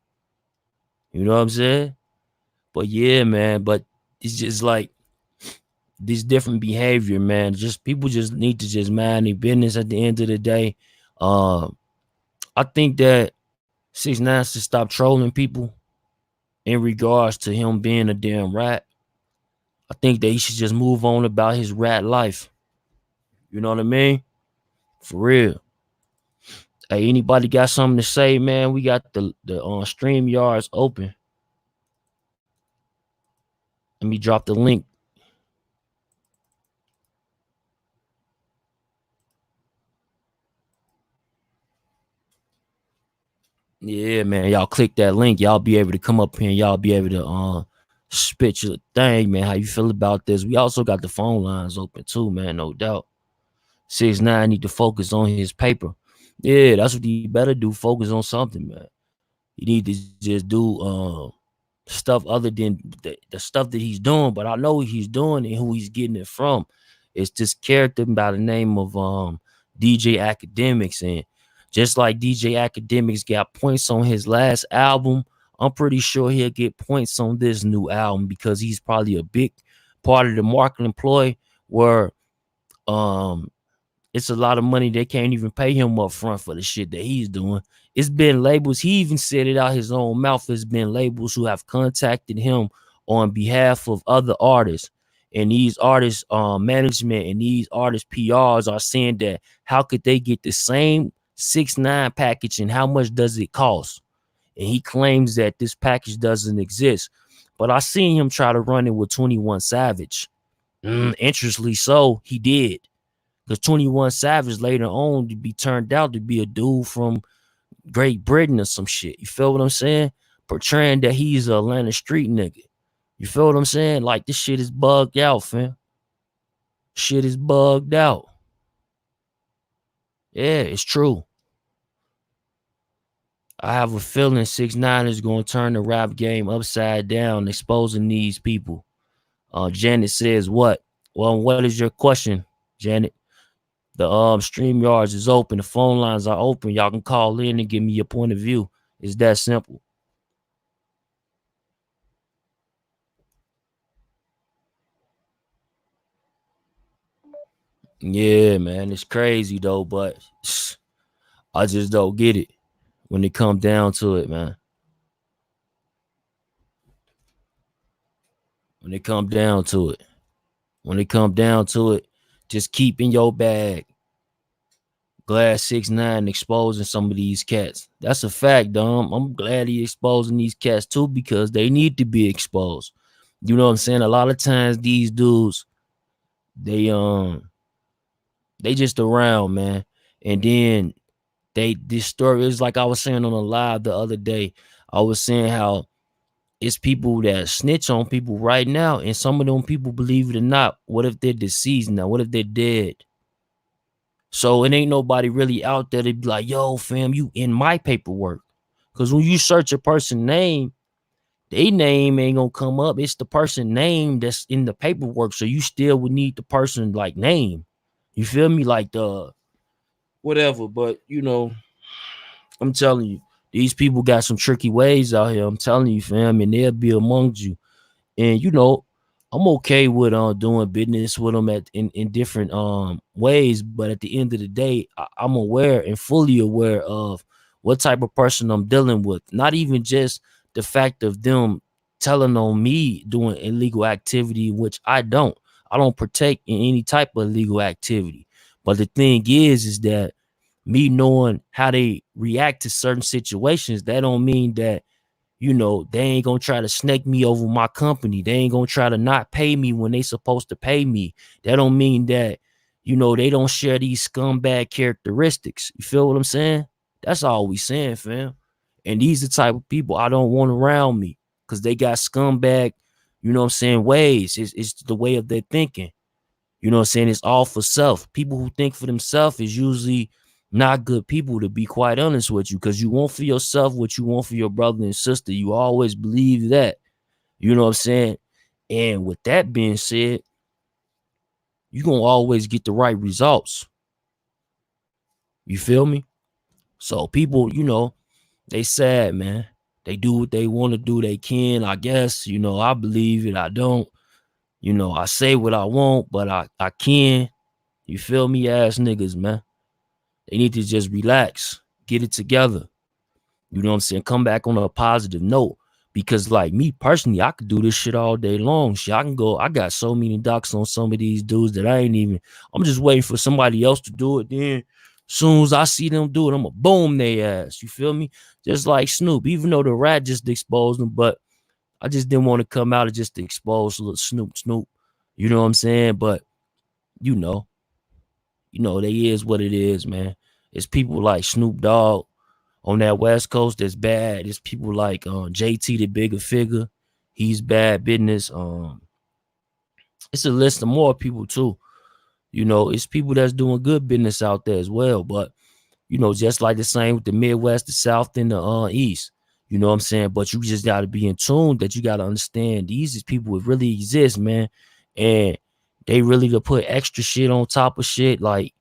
You know what I'm saying? But yeah, man, but it's just like this different behavior, man. Just people just need to just mind their business at the end of the day. I think that 6ix9ine should stop trolling people in regards to him being a damn rat. I think that he should just move on about his rat life. You know what I mean? For real. Hey, anybody got something to say, man? We got the stream yards open. Let me drop the link. Yeah, man. Y'all click that link. Y'all be able to come up here and y'all be able to spit your thing, man. How you feel about this? We also got the phone lines open too, man. No doubt. 6ix9ine need to focus on his paper. Yeah, that's what he better do. Focus on something, man. He need to just do stuff other than the stuff that he's doing. But I know what he's doing and who he's getting it from. It's this character by the name of DJ Academics. And just like DJ Academics got points on his last album, I'm pretty sure he'll get points on this new album, because he's probably a big part of the marketing ploy where it's a lot of money. They can't even pay him up front for the shit that he's doing. It's been labels. He even said it out his own mouth. It's been labels who have contacted him on behalf of other artists. And these artists, management and these artists PRs are saying that how could they get the same 6ix9ine package and how much does it cost? And he claims that this package doesn't exist. But I seen him try to run it with 21 Savage. Interestingly so, he did. Because 21 Savage later on to be turned out to be a dude from Great Britain or some shit. You feel what I'm saying? Portraying that he's a Atlanta street nigga. You feel what I'm saying? Like, this shit is bugged out, fam. Shit is bugged out. Yeah, it's true. I have a feeling 6ix9ine is going to turn the rap game upside down, exposing these people. Janet says what? Well, what is your question, Janet? The stream yards is open. The phone lines are open. Y'all can call in and give me your point of view. It's that simple. Yeah, man, it's crazy though, but I just don't get it when it comes down to it, man. When it comes down to it. When it comes down to it, just keep in your bag. Glad 6ix9ine exposing some of these cats. That's a fact, Dom. I'm glad he exposing these cats too, because they need to be exposed. You know what I'm saying? A lot of times these dudes, they just around, man. And then this story is like I was saying on a live the other day. I was saying how it's people that snitch on people right now, and some of them people, believe it or not, what if they're deceased now? What if they're dead? So it ain't nobody really out there to be like, yo, fam, you in my paperwork. Because when you search a person's name, their name ain't gonna come up. It's the person name that's in the paperwork. So you still would need the person like name. You feel me? Like the whatever. But you know, I'm telling you, these people got some tricky ways out here. I'm telling you, fam, and they'll be amongst you. And you know, I'm okay with doing business with them in different ways, but at the end of the day, I'm aware and fully aware of what type of person I'm dealing with. Not even just the fact of them telling on me doing illegal activity, which I don't. I don't partake in any type of illegal activity. But the thing is that me knowing how they react to certain situations, that don't mean that, you know, they ain't gonna try to snake me over my company. They ain't gonna try to not pay me when they supposed to pay me. That don't mean that, you know, they don't share these scumbag characteristics. You feel what I'm saying? That's all we saying, fam. And these the type of people I don't want around me because they got scumbag, you know what I'm saying, ways. It's the way of their thinking. You know what I'm saying? It's all for self. People who think for themselves is usually not good people, to be quite honest with you, because you want for yourself what you want for your brother and sister. You always believe that. You know what I'm saying? And with that being said, you're going to always get the right results. You feel me? So people, you know, they sad, man. They do what they want to do. They can, I guess. You know, I believe it. I don't. You know, I say what I want, but I can. You feel me? Ass niggas, man. They need to just relax, get it together. You know what I'm saying? Come back on a positive note. Because like me personally, I could do this shit all day long. Shit, I got so many docs on some of these dudes that I'm just waiting for somebody else to do it. Then soon as I see them do it, I'm gonna boom their ass. You feel me? Just like Snoop, even though the rat just exposed him, but I just didn't want to come out and just expose little Snoop. You know what I'm saying? But you know, they is what it is, man. It's people like Snoop Dogg on that West Coast that's bad. It's people like JT, the bigger figure. He's bad business. It's a list of more people too. You know, it's people that's doing good business out there as well. But, you know, just like the same with the Midwest, the South, and the East. You know what I'm saying? But you just got to be in tune, that you got to understand these people that really exist, man. And they really to put extra shit on top of shit, like,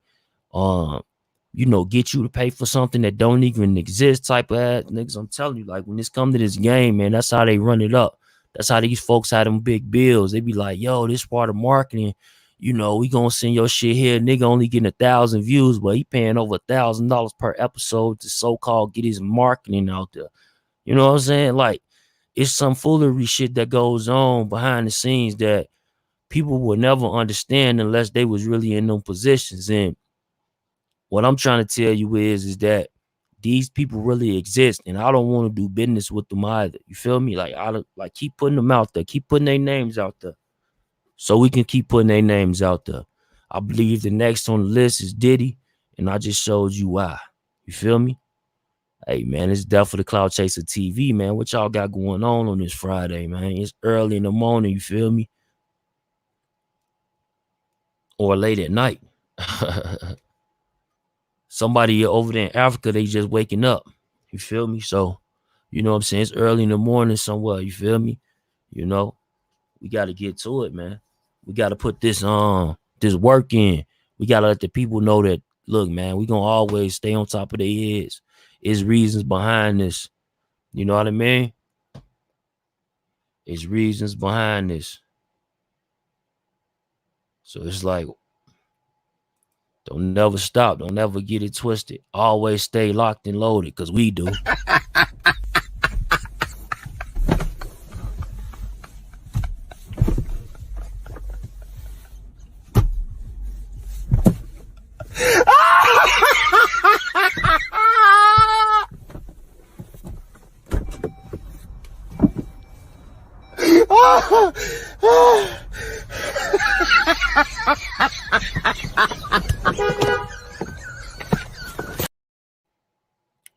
you know, get you to pay for something that don't even exist type of ass niggas. I'm telling you, like, when it's come to this game, man, that's how they run it up. That's how these folks had them big bills. They be like, yo, this part of marketing, you know, we gonna send your shit here. Nigga only getting 1,000 views, but he paying over $1,000 per episode to so-called get his marketing out there. You know what I'm saying? Like, it's some foolery shit that goes on behind the scenes that people will never understand unless they was really in them positions. And what I'm trying to tell you is that these people really exist, and I don't want to do business with them either. You feel me? Like, keep putting them out there, keep putting their names out there, so we can keep putting their names out there. I believe the next on the list is Diddy, and I just showed you why. You feel me? Hey, man, it's Death for the Cloud Chaser TV, man. What y'all got going on this Friday, man? It's early in the morning, you feel me? Or late at night. Somebody over there in Africa, they just waking up. You feel me? So, you know what I'm saying? It's early in the morning somewhere. You feel me? You know, we got to get to it, man. We got to put this work in. We got to let the people know that, look, man, we going to always stay on top of their heads. There's reasons behind this. You know what I mean? There's reasons behind this. So it's like, don't never stop. Don't never get it twisted. Always stay locked and loaded, because we do.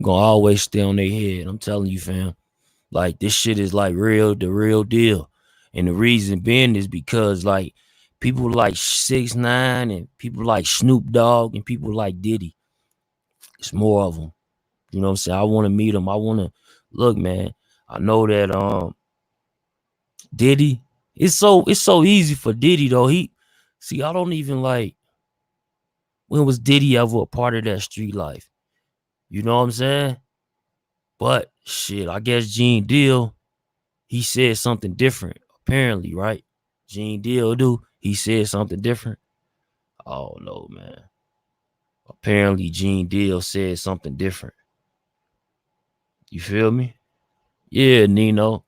Gonna always stay on their head. I'm telling you, fam. Like, this shit is like the real deal. And the reason being is because, like, people like 6iX9INE and people like Snoop Dogg and people like Diddy, it's more of them. You know what I'm saying? I want to meet them. I want to look, man. I know that Diddy, it's so easy for Diddy though. I don't even like, when was Diddy ever a part of that street life? You know what I'm saying? But shit, I guess Gene Deal, he said something different, apparently, right? Gene Deal do? He said something different. Oh no, man. Apparently Gene Deal said something different. You feel me? Yeah, Nino.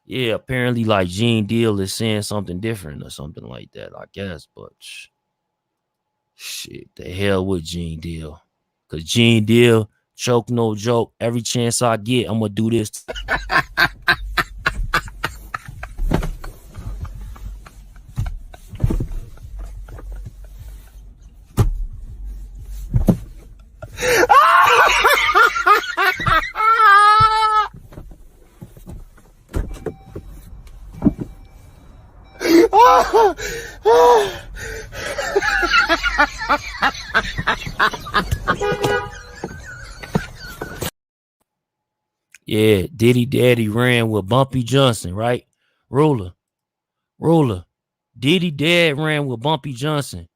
Yeah, apparently like Gene Deal is saying something different or something like that, I guess. But shit, the hell with Gene Deal. Cause Gene Deal, choke no joke. Every chance I get, I'm gonna do this. Yeah, Diddy Daddy ran with Bumpy Johnson, right? Ruler. Diddy Dad ran with Bumpy Johnson.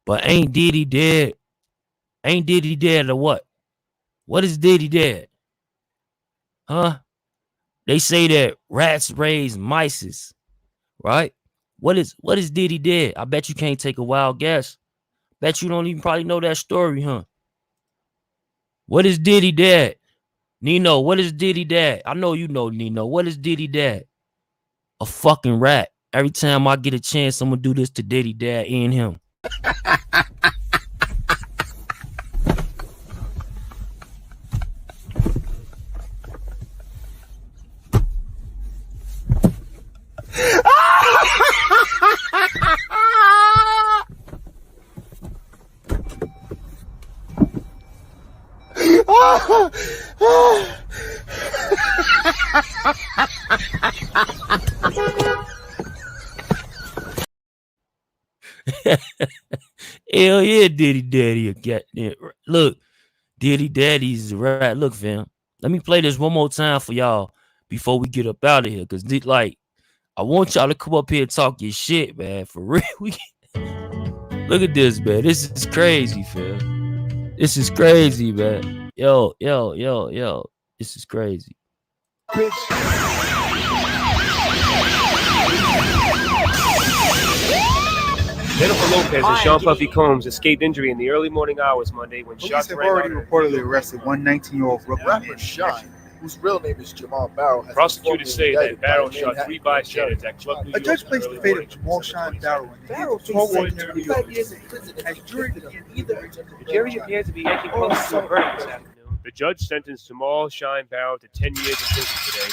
But ain't Diddy dead? Ain't Diddy dead or what? What is Diddy dead? Huh? They say that rats raise mice, right? What is Diddy dead? I bet you can't take a wild guess. Bet you don't even probably know that story, huh? What is Diddy dead? Nino, what is Diddy dad? I know you know, Nino. What is Diddy dad? A fucking rat. Every time I get a chance, I'm gonna do this to Diddy dad and him. Hell yeah, Diddy Daddy. Look, Diddy Daddy's a rat. Look, fam. Let me play this one more time for y'all before we get up out of here. Cause like, I want y'all to come up here and talk your shit, man. For real. Look at this, man. This is crazy, fam. This is crazy, man. Yo. This is crazy. Jennifer Lopez and Sean Puffy Combs escaped injury in the early morning hours Monday when Police shots have rang already out. reportedly arrested one 19-year-old Brooklyn Rapper man. Shine, whose real name is Jamal Barrow. has Prosecutors say been that Barrow indicted by shot 3 bystanders at Club New A York. judge in placed early the fate morning of Jamal September Shine Barrow in the Barrow hands of 12 faces ordinary 25 years in prison as jury either The jury appears to be edging closer to a verdict this afternoon. The judge sentenced Jamal Shine Barrow to 10 years in prison today.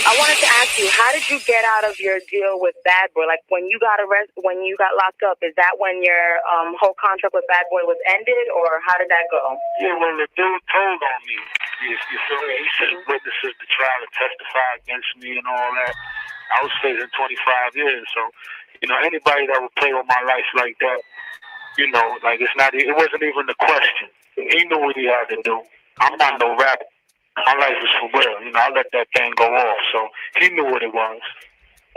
I wanted to ask you, how did you get out of your deal with Bad Boy? Like when you got locked up, is that when your whole contract with Bad Boy was ended, or how did that go? Yeah, well, the dude told on me. You feel me? He sent witnesses to try to testify against me and all that. I was facing 25 years, so anybody that would play with my life like that, like it wasn't even the question. He knew what he had to do. I'm not no rapper. My life is for real. I let that thing go off. So he knew what it was.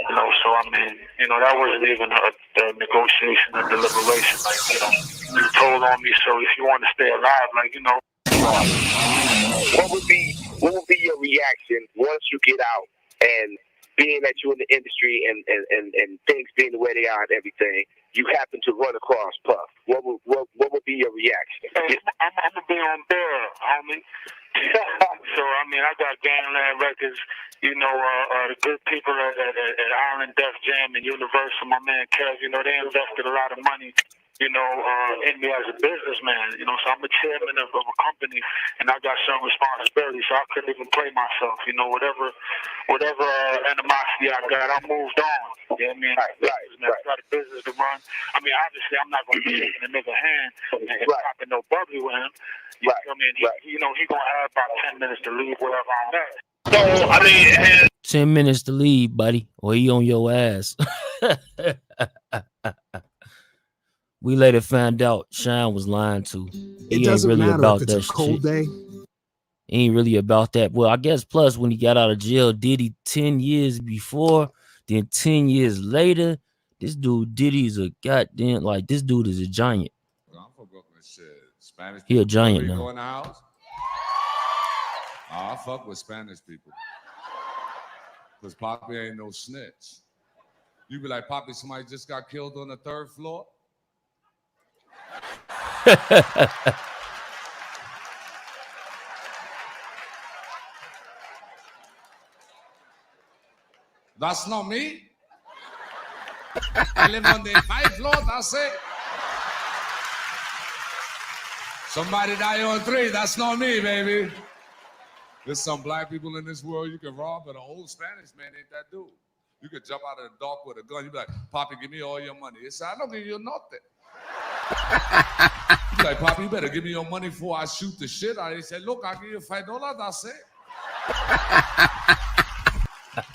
So I mean, that wasn't even the negotiation or deliberation. Like, you told on me. So if you want to stay alive, What would be your reaction once you get out and being that you're in the industry and things being the way they are and everything, you happen to run across Puff? What would be your reaction? I'm gonna be on bail, homie. So I mean, I got Gangland Records. The good people at Island Def Jam and Universal, my man Kev. They invested a lot of money. In me as a businessman. So I'm a chairman of a company, and I got some responsibility. So I couldn't even play myself. Whatever animosity I got, I moved on. You know what I mean? Right. I got a business to run. I mean, obviously, I'm not going to be shaking a nigga hand and popping no bubbly with him. You know what I mean? He going to have about 10 minutes to leave wherever I'm at. So, I mean... 10 minutes to leave, buddy, or he on your ass. We later found out Shine was lying too. He ain't really about that shit. He ain't really about that. Well, I guess plus when he got out of jail, Diddy 10 years before, then 10 years later, this dude Diddy's a goddamn, like, this dude is a giant. I'm from Brooklyn, shit. Spanish He a people, giant Puerto now. Rico in the house? I fuck with Spanish people. Because Poppy ain't no snitch. You be like, Poppy, somebody just got killed on the 3rd floor. That's not me. I live on the 5th floor, that's it. Somebody die on 3, that's not me, baby. There's some black people in this world you can rob, but an old Spanish man ain't that dude. You could jump out of the dark with a gun. You be like, Poppy, give me all your money. He said, I don't give you nothing. You be like, Poppy, you better give me your money before I shoot the shit out of you. He said, look, I'll give you $5, that's it.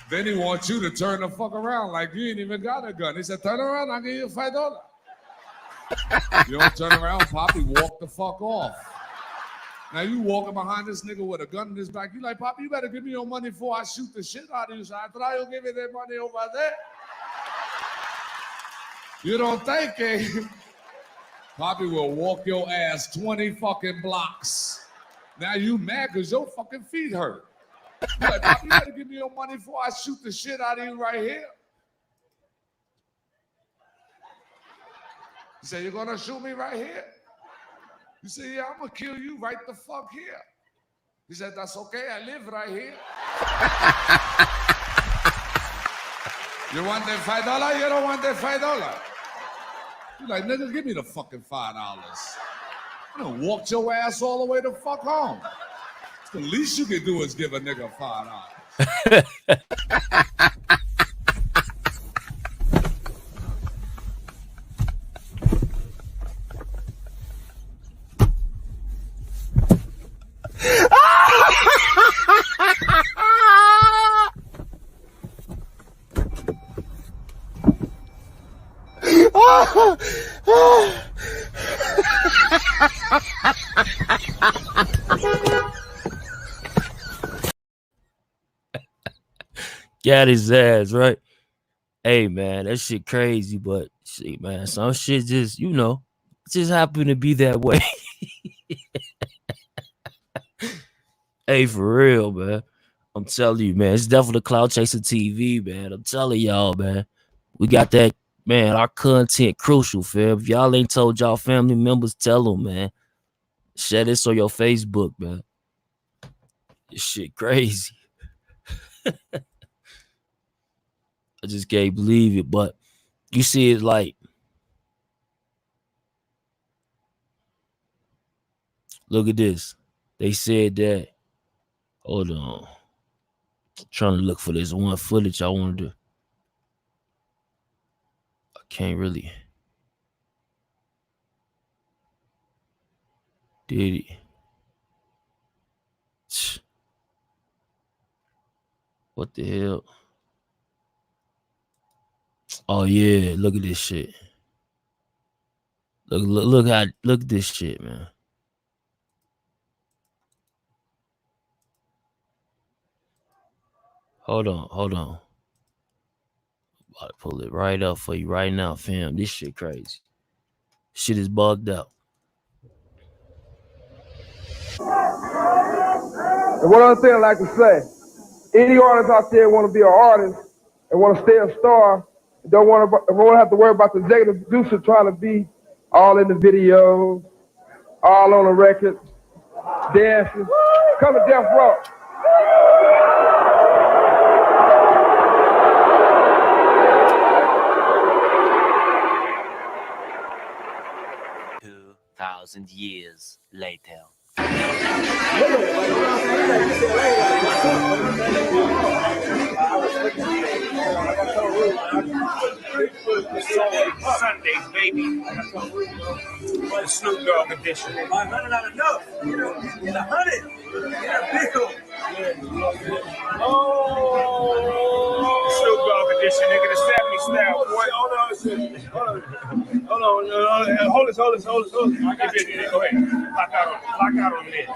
Then he wants you to turn the fuck around like you ain't even got a gun. He said, turn around, I'll give you $5. You don't turn around, Poppy, walk the fuck off. Now you walking behind this nigga with a gun in his back. You like, Poppy, you better give me your money before I shoot the shit out of you. So I thought I'll give you that money over there. You don't think, eh? Poppy will walk your ass 20 fucking blocks. Now you mad because your fucking feet hurt. You like, Poppy, you better give me your money before I shoot the shit out of you right here. You say, you're gonna shoot me right here? You say, yeah, I'm gonna kill you right the fuck here. He said, that's okay, I live right here. You want that $5? You don't want that $5. You like, nigga, give me the fucking $5. I'm gonna walk your ass all the way the fuck home. The least you can do is give a nigga $5. Got his ass, right? Hey, man, that shit crazy, but shit, man, some shit just, you know, just happen to be that way. Hey, for real, man. I'm telling you, man, it's definitely Cloud Chaser TV, man. I'm telling y'all, man. We got that, man, our content crucial, fam. If y'all ain't told y'all family members, tell them, man. Share this on your Facebook, man. This shit crazy. I just can't believe it, but you see it like, look at this. They said that, hold on. I'm trying to look for this one footage I wanted to. I can't really. Diddy. What the hell? Oh yeah, look at this shit. Look at this shit, man. Hold on. About to pull it right up for you right now, fam. This shit crazy. Shit is bugged out. And one other thing I like to say, any artist out there want to be an artist and want to stay a star, don't want to have to worry about the executive producer trying to be all in the videos, all on the record, dancing. Come to Death Row. Years later. Sundays, baby. The Snoop Dogg edition. 500 not enough. Get 100. Get a pickle. Oh. Snoop Dogg edition, nigga. The 70s style. Boy, hold on. Hold this. Go ahead. Lock out on this.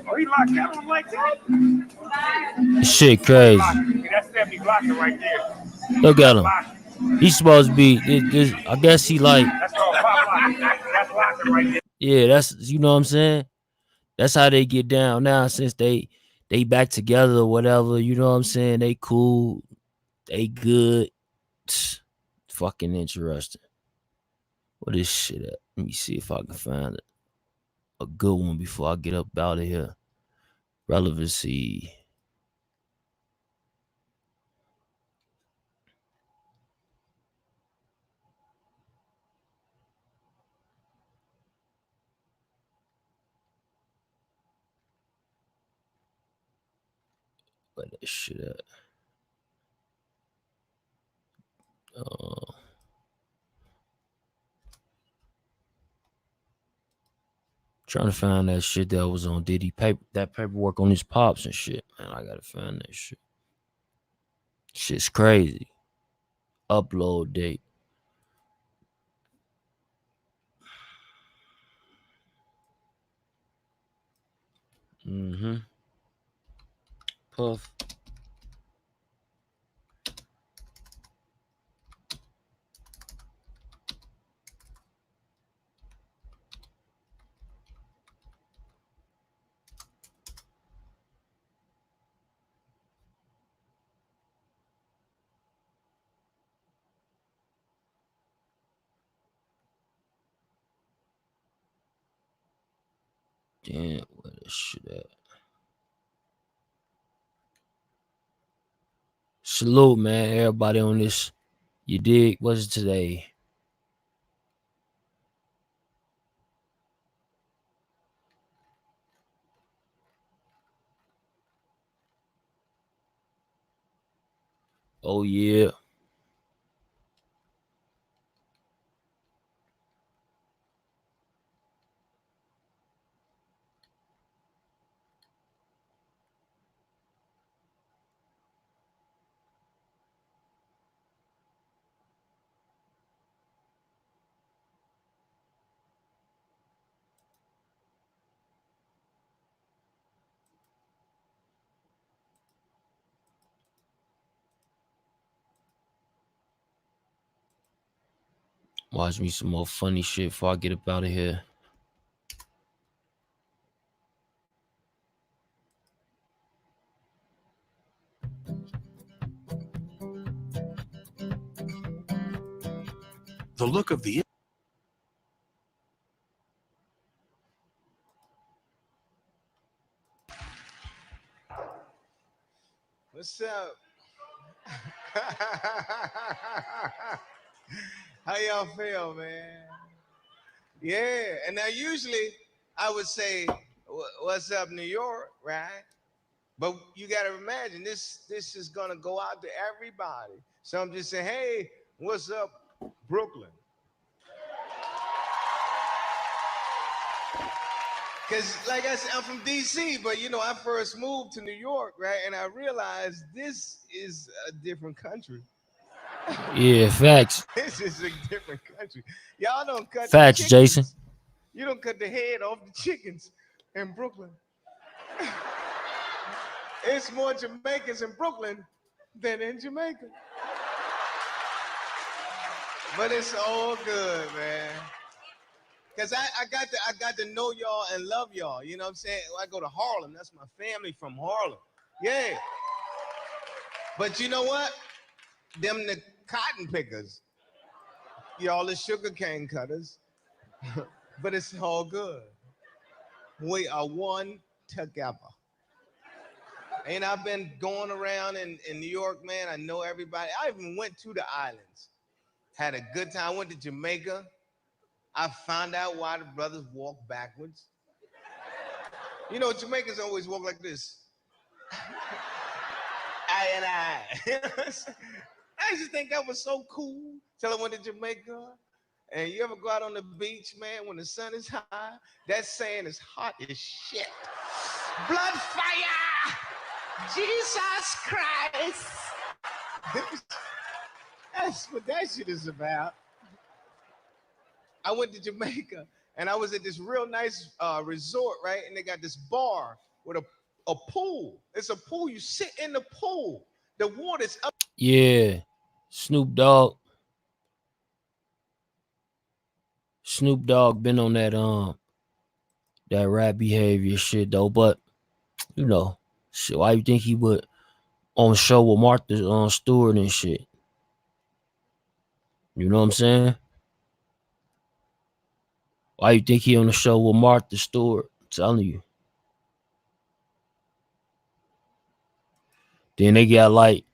Oh, he locked out on like that? Shit crazy. That's 70 blocking right there. Look at him. He's supposed to be this, I guess he like. That's called pop locking. That's locking right there. Yeah, that's, you know what I'm saying? That's how they get down now since they back together or whatever, you know what I'm saying? They cool, they good, Fucking interesting. What is shit at? Let me see if I can find a good one before I get up out of here. Relevancy. Where that shit at? Trying to find that shit that was on Diddy that paperwork on his pops and shit. Man, I gotta find that shit. Shit's crazy. Upload date. Puff. Damn, where that shit at? Salute, man. Everybody on this. You dig? What's it today? Oh, yeah. Watch me some more funny shit before I get up out of here. The look of the What's up? How y'all feel, man? Yeah, and now usually I would say, "What's up, New York?" Right? But you got to imagine this is gonna go out to everybody. So I'm just saying, "Hey, what's up, Brooklyn?" Because, like I said, I'm from D.C., but you know, I first moved to New York, right? And I realized this is a different country. Yeah, facts. This is a different country. Y'all don't cut Facts, the chickens. Jason. You don't cut the head off the chickens in Brooklyn. It's more Jamaicans in Brooklyn than in Jamaica. But it's all good, man. Cause I got to know y'all and love y'all. You know what I'm saying? I go to Harlem. That's my family from Harlem. Yeah. But you know what? Them the cotton pickers. Y'all the sugar cane cutters. But it's all good. We are one together. And I've been going around in New York, man. I know everybody. I even went to the islands. Had a good time. I went to Jamaica. I found out why the brothers walk backwards. You know, Jamaicans always walk like this. I and I. I used to think that was so cool till I went to Jamaica. And you ever go out on the beach, man, when the sun is high? That sand is hot as shit. Blood fire! Jesus Christ! That's what that shit is about. I went to Jamaica and I was at this real nice resort, right? And they got this bar with a pool. It's a pool. You sit in the pool. The water's up. Yeah. Snoop Dogg been on that rap behavior shit though, but you know, shit, why you think he would on show with Martha Stewart and shit? You know what I'm saying? Why you think he on the show with Martha Stewart? I'm telling you. Then they got like,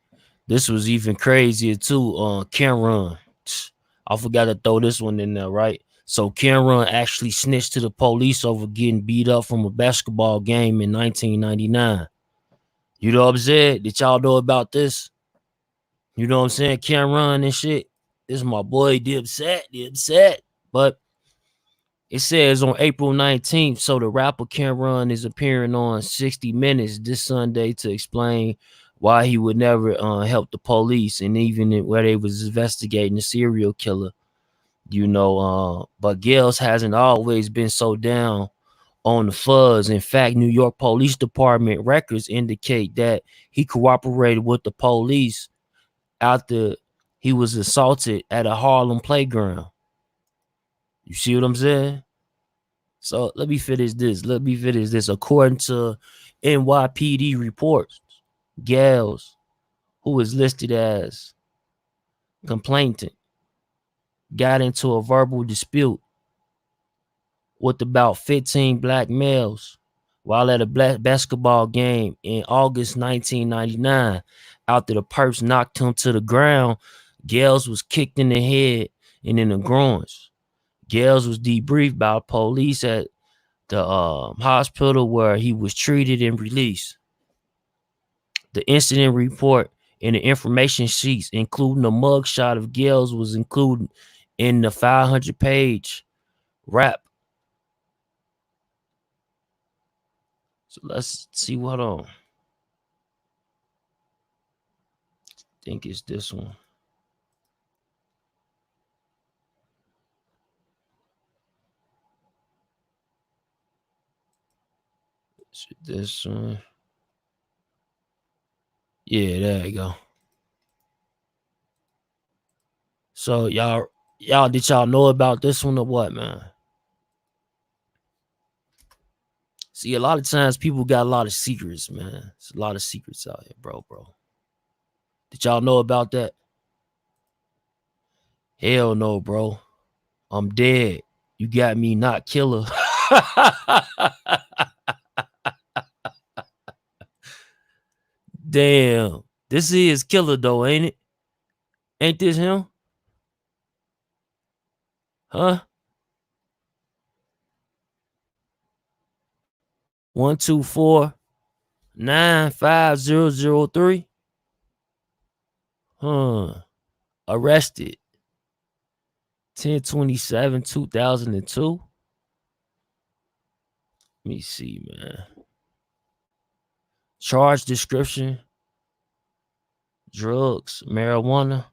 this was even crazier too. Cameron. I forgot to throw this one in there, right? So Cameron actually snitched to the police over getting beat up from a basketball game in 1999. You know what I'm saying? Did y'all know about this? You know what I'm saying? Cameron and shit. This is my boy Dipset. But it says on April 19th, so the rapper Cameron is appearing on 60 Minutes this Sunday to explain why he would never help the police, and even where they was investigating the serial killer. You know, but Gales hasn't always been so down on the fuzz. In fact, New York Police Department records indicate that he cooperated with the police after he was assaulted at a Harlem playground. You see what I'm saying? So let me finish this. According to NYPD reports, Gales, who is listed as complainant, got into a verbal dispute with about 15 black males while at a black basketball game in August 1999. After the perps knocked him to the ground, Gales was kicked in the head and in the groins. Gales was debriefed by police at the hospital where he was treated and released. The incident report and the information sheets, including a mugshot of Gales, was included in the 500-page rap. So let's see what on. I think it's this one. This one. Yeah, there you go. So y'all, did y'all know about this one or what, man? See, a lot of times people got a lot of secrets, man. There's a lot of secrets out here, bro. Did y'all know about that? Hell no, bro. I'm dead. You got me not killer. Damn. This is killer though, ain't it? Ain't this him? Huh? 124-95003. Arrested 10/27/2002. Let me see, man. Charge description: drugs, marijuana.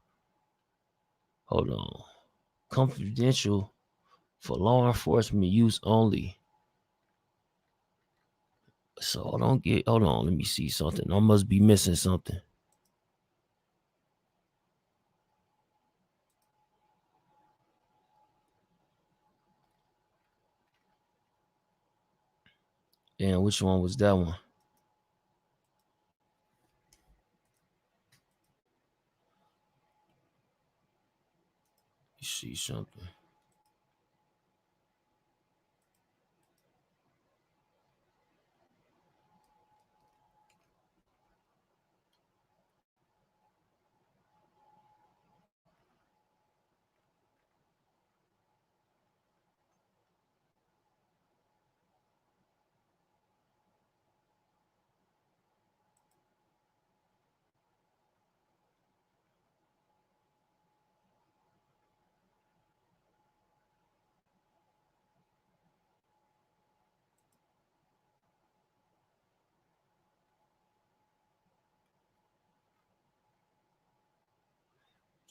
Hold on. Confidential for law enforcement use only. So I don't get. Hold on. Let me see something. I must be missing something. Damn, which one was that one? You see something.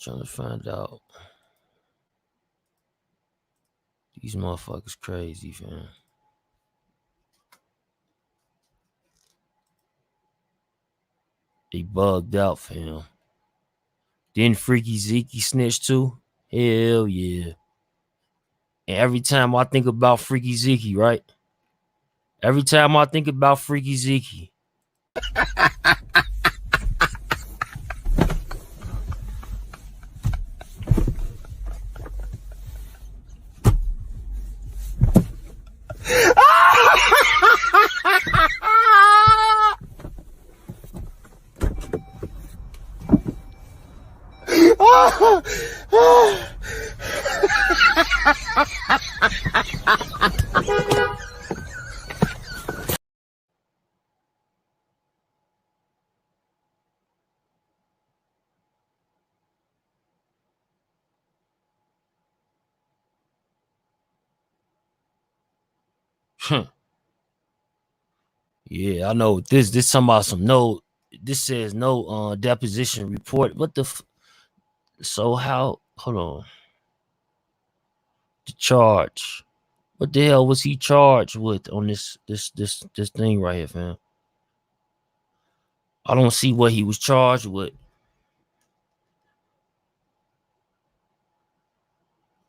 Trying to find out. These motherfuckers crazy, fam. They bugged out, fam. Then Freaky Zeke snitched too. Hell yeah. And every time I think about Freaky Zeke, right? Every time I think about Freaky Zeke, Yeah, I know this talking about some no. This says no deposition report. What the so how hold on. The charge. What the hell was he charged with on this thing right here, fam? I don't see what he was charged with.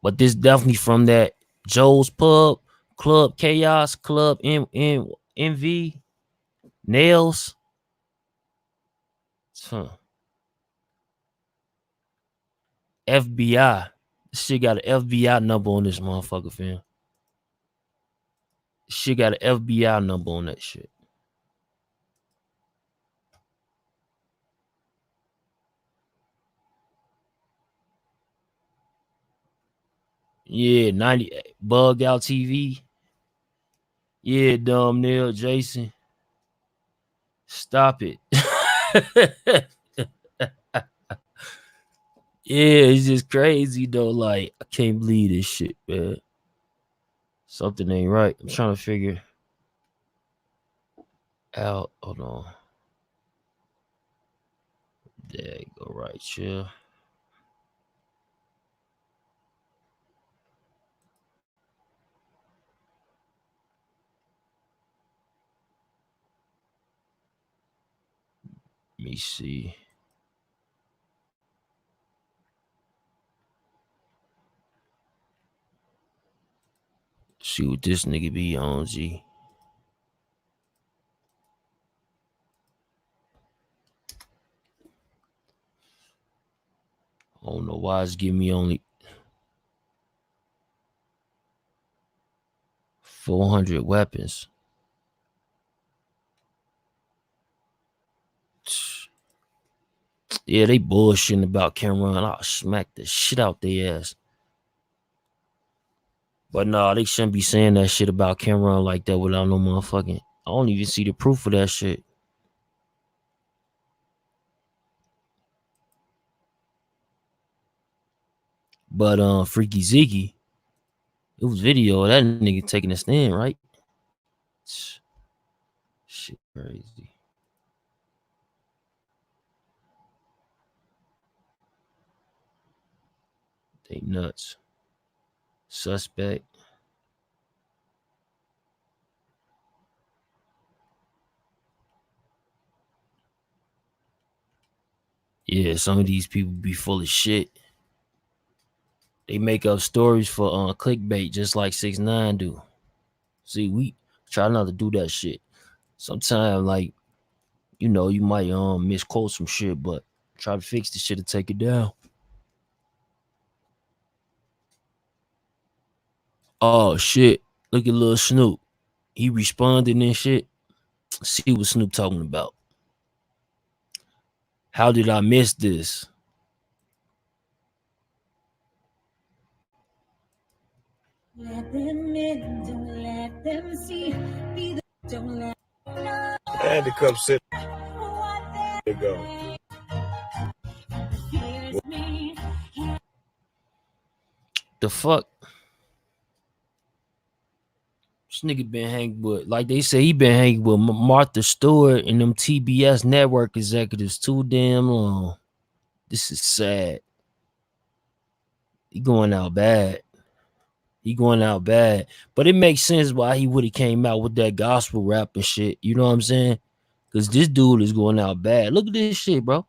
But this definitely from that Joe's Pub, Club Chaos, Club MV, Nails. FBI. This shit got an FBI number on this motherfucker, fam. This shit got an FBI number on that shit. Yeah, 90 Bugged Out TV. Yeah, Dumb Nail, Jason. Stop it. Yeah, it's just crazy though. Like, I can't believe this shit, man. Something ain't right. I'm trying to figure out. Hold on. There you go, right here. Let me see. See what this nigga be on, G. I don't know why it's giving me only 400 weapons. Yeah, they bullshitting about Cameron. I'll smack the shit out their ass. But nah, they shouldn't be saying that shit about Cameron like that without no motherfucking. I don't even see the proof of that shit. But Freaky Ziggy, it was video of that nigga taking a stand, right? Shit crazy. They nuts. Suspect. Yeah, some of these people be full of shit. They make up stories for clickbait just like 6ix9ine do. See, we try not to do that shit. Sometimes, like, you know, you might misquote some shit, but try to fix the shit to take it down. Oh shit. Look at Lil Snoop. He responded and shit. See what Snoop talking about. How did I miss this? Let them in, don't let them see. Don't let them know. I had to come sit. There you go. The fuck? This nigga been hanging with, like they say, he been hanging with Martha Stewart and them TBS network executives too damn long. This is sad. He going out bad. He going out bad. But it makes sense why he would have came out with that gospel rap and shit. You know what I'm saying? Because this dude is going out bad. Look at this shit, bro.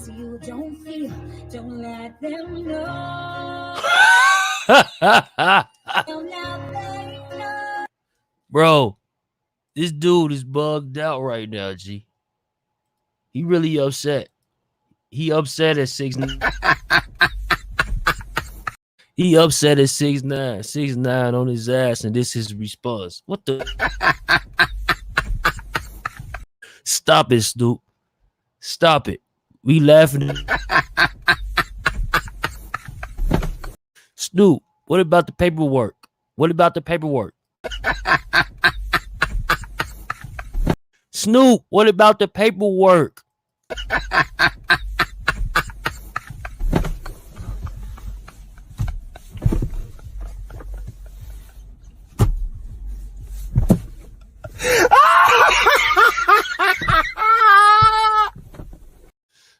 You don't feel, don't let them know. Bro, this dude is bugged out right now, G. He really upset. He upset at 6ix9ine. He upset at 6ix9ine. 6ix9ine on his ass, and this is his response. What the? Stop it, Snoop. Stop it. We laughing. Snoop, what about the paperwork? What about the paperwork? Snoop, what about the paperwork?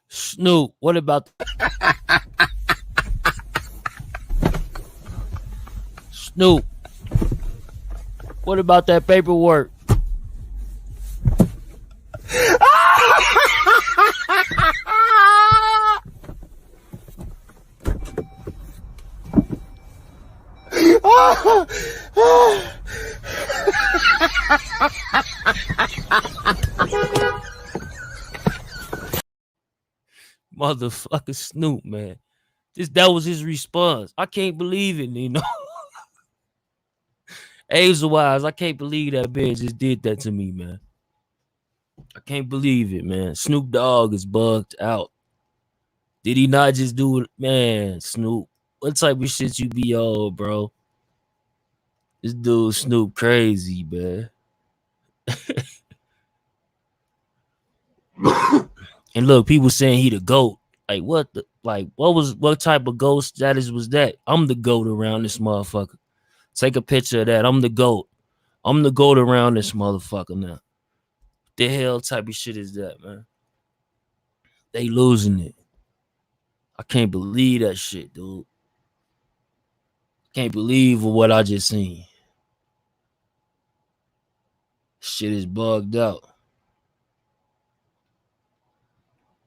Snoop, what about Snoop? What about that paperwork? Motherfucker Snoop, man. That was his response. I can't believe it, you know. Age-wise, I can't believe that bitch just did that to me, man. I can't believe it, man. Snoop Dogg is bugged out. Did he not just do it? Man, Snoop, what type of shit you be on, bro? This dude Snoop crazy, man. And look, people saying he the GOAT. Like what type of GOAT status was that? I'm the GOAT around this motherfucker. Take a picture of that. I'm the GOAT. I'm the GOAT around this motherfucker now. The hell type of shit is that, man? They losing it. I can't believe that shit, dude. Can't believe what I just seen. Shit is bugged out.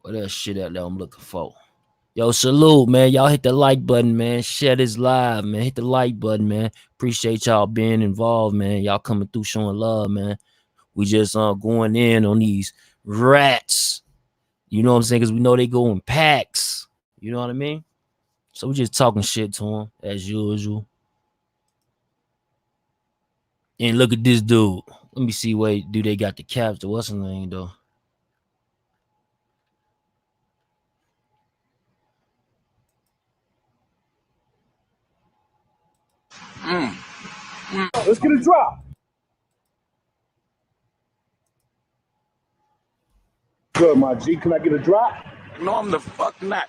What that shit at that I'm looking for? Yo, salute, man. Y'all hit the like button, man. Share this live, man. Hit the like button, man. Appreciate y'all being involved, man. Y'all coming through showing love, man. We just going in on these rats. You know what I'm saying? Because we know they go in packs. You know what I mean? So we just talking shit to them as usual. And look at this dude. Let me see where do they got the caps. What's the name though? Let's get a drop. Good, my G. Can I get a drop? No, I'm the fuck not.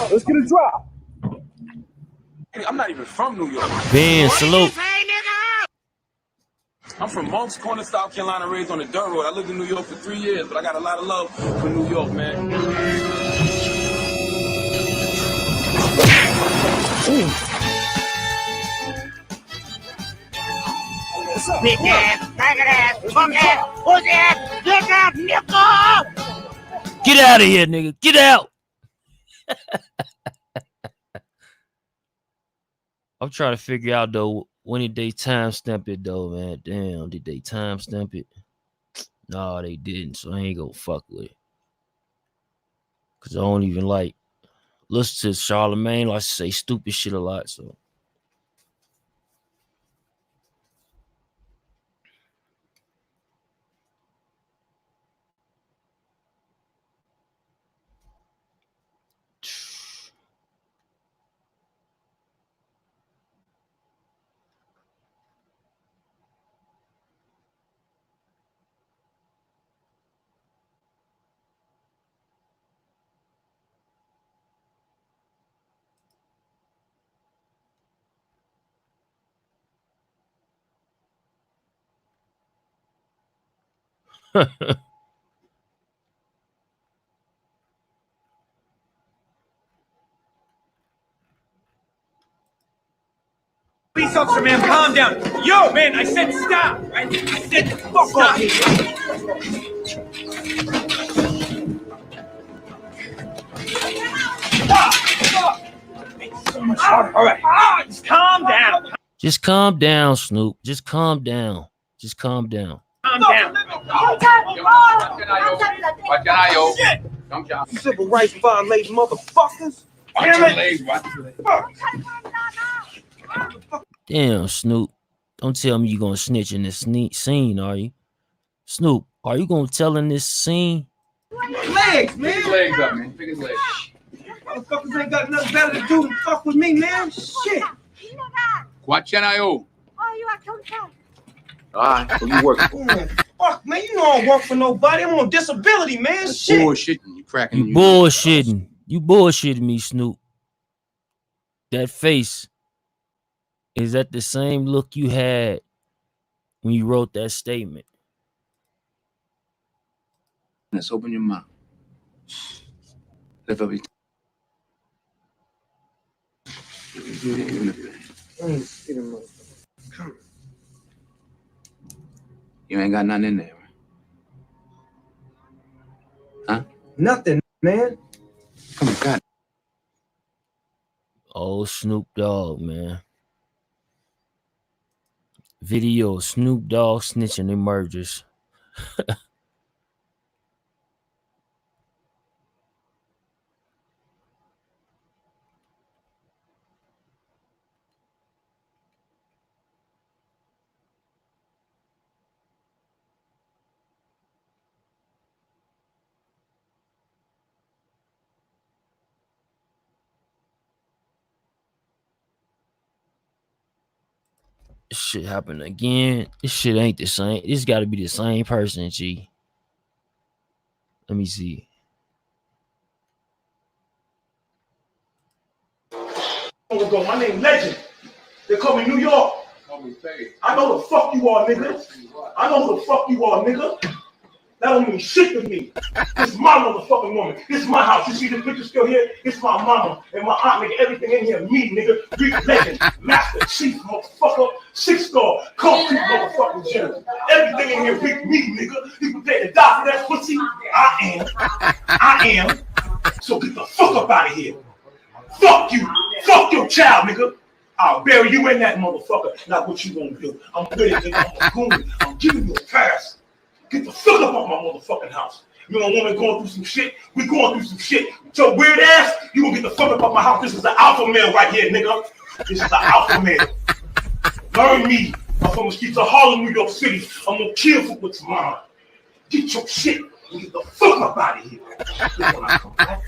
Let's get a drop. I'm not even from New York. Ben, salute. I'm from Moncks Corner, South Carolina, raised on the dirt road. I lived in New York for 3 years, but I got a lot of love for New York, man. Bitch ass, faggot ass, punk ass, pussy ass, dick ass, nigga! Get out of here, nigga. Get out. I'm trying to figure out though, when did they timestamp it though, man? Damn, did they timestamp it? No, they didn't, so I ain't gonna fuck with it. Cause I don't even like listen to Charlemagne, like say stupid shit a lot, so. Police officer, man, calm down. Yo, man, I said stop. I said fuck off. All right, just calm down. Just calm down, Snoop. Just calm down. Just calm down. Calm down. Civil rights violation, motherfuckers. Damn, Snoop. Don't tell me you gonna snitch in this scene, are you? Snoop, are you gonna tell in this scene? Legs, man. Pick his legs up, man. Pick his legs. Motherfuckers ain't got nothing better to do than fuck with me, man. Shit. Quachanayo. Alright, so you working. Man, fuck, man. You know I don't work for nobody. I'm on disability, man. That's Shit. bullshitting. You cracking. You bullshitting. You bullshitting me, Snoop. That face, is that the same look you had when you wrote that statement? Let's open your mouth. Lift up your You ain't got nothing in there. Huh? Nothing, man. Come on, God. Oh, Snoop Dogg, man. Video Snoop Dogg snitching emerges. This shit happened again. This shit ain't the same. This got to be the same person, G. Let me see. My name Legend. They call me New York. I know the fuck you are, nigga. I know who the fuck you are, nigga. That don't mean shit to me. This is my motherfucking woman. This is my house. You see this picture still here? It's my mama and my aunt, nigga. Everything in here, me, nigga. Greek Legend, Master, Chief, motherfucker, 6-star, concrete motherfucking general. Everything in here, big me, nigga. You prepared to die for that pussy? I am. So get the fuck up out of here. Fuck you. Fuck your child, nigga. I'll bury you in that motherfucker. Not what you gonna do. I'm with it, nigga. I'm a goon. I'm giving you a pass. Get the fuck up off my motherfucking house. You don't want me going through some shit? We going through some shit. With your weird ass, you gonna get the fuck up off my house. This is an alpha male right here, nigga. This is an alpha male. Learn me. I'm from the streets of Harlem, New York City. I'm gonna kill for what's mine. Get your shit and get the fuck up out of here. When I come back,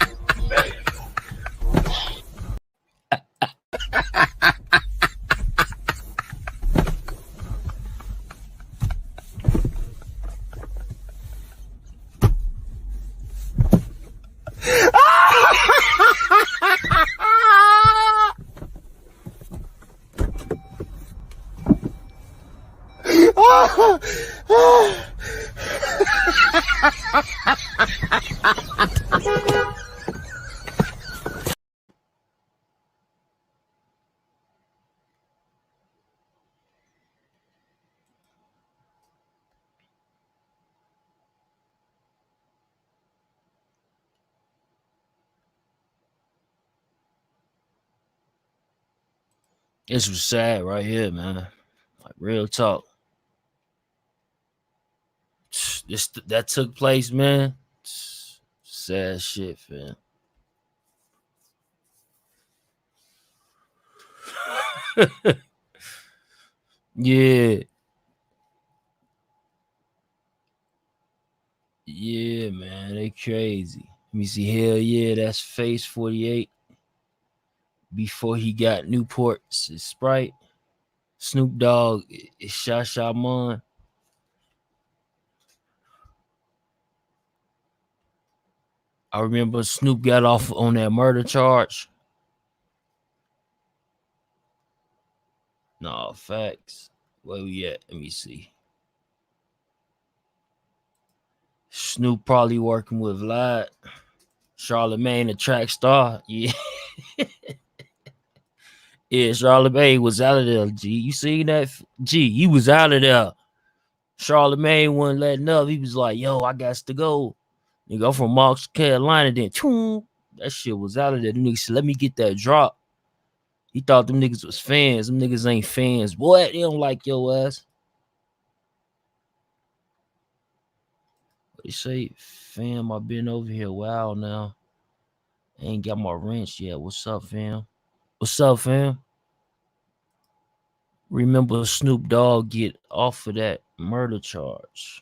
This was sad right here, man. Like real talk. That took place, man. Sad shit, man. Yeah. Yeah, man. They crazy. Let me see. Hell yeah, that's Face 48. Before he got Newport's Sprite. Snoop Dogg is Sha Mon. I remember Snoop got off on that murder charge. No, facts. Where we at? Let me see. Snoop probably working with Vlad. Charlemagne, the track star. Yeah. Yeah, Charlemagne was out of there, G. You seen that? G, he was out of there. Charlemagne wasn't letting up. He was like, yo, I got to go. Nigga, I'm from North Carolina. Then, that shit was out of there. The nigga said, let me get that drop. He thought them niggas was fans. Them niggas ain't fans. What? They don't like your ass. What they say? Fam, I've been over here a while now. Ain't got my wrench yet. What's up, fam? What's up, fam? Remember Snoop Dogg get off of that murder charge.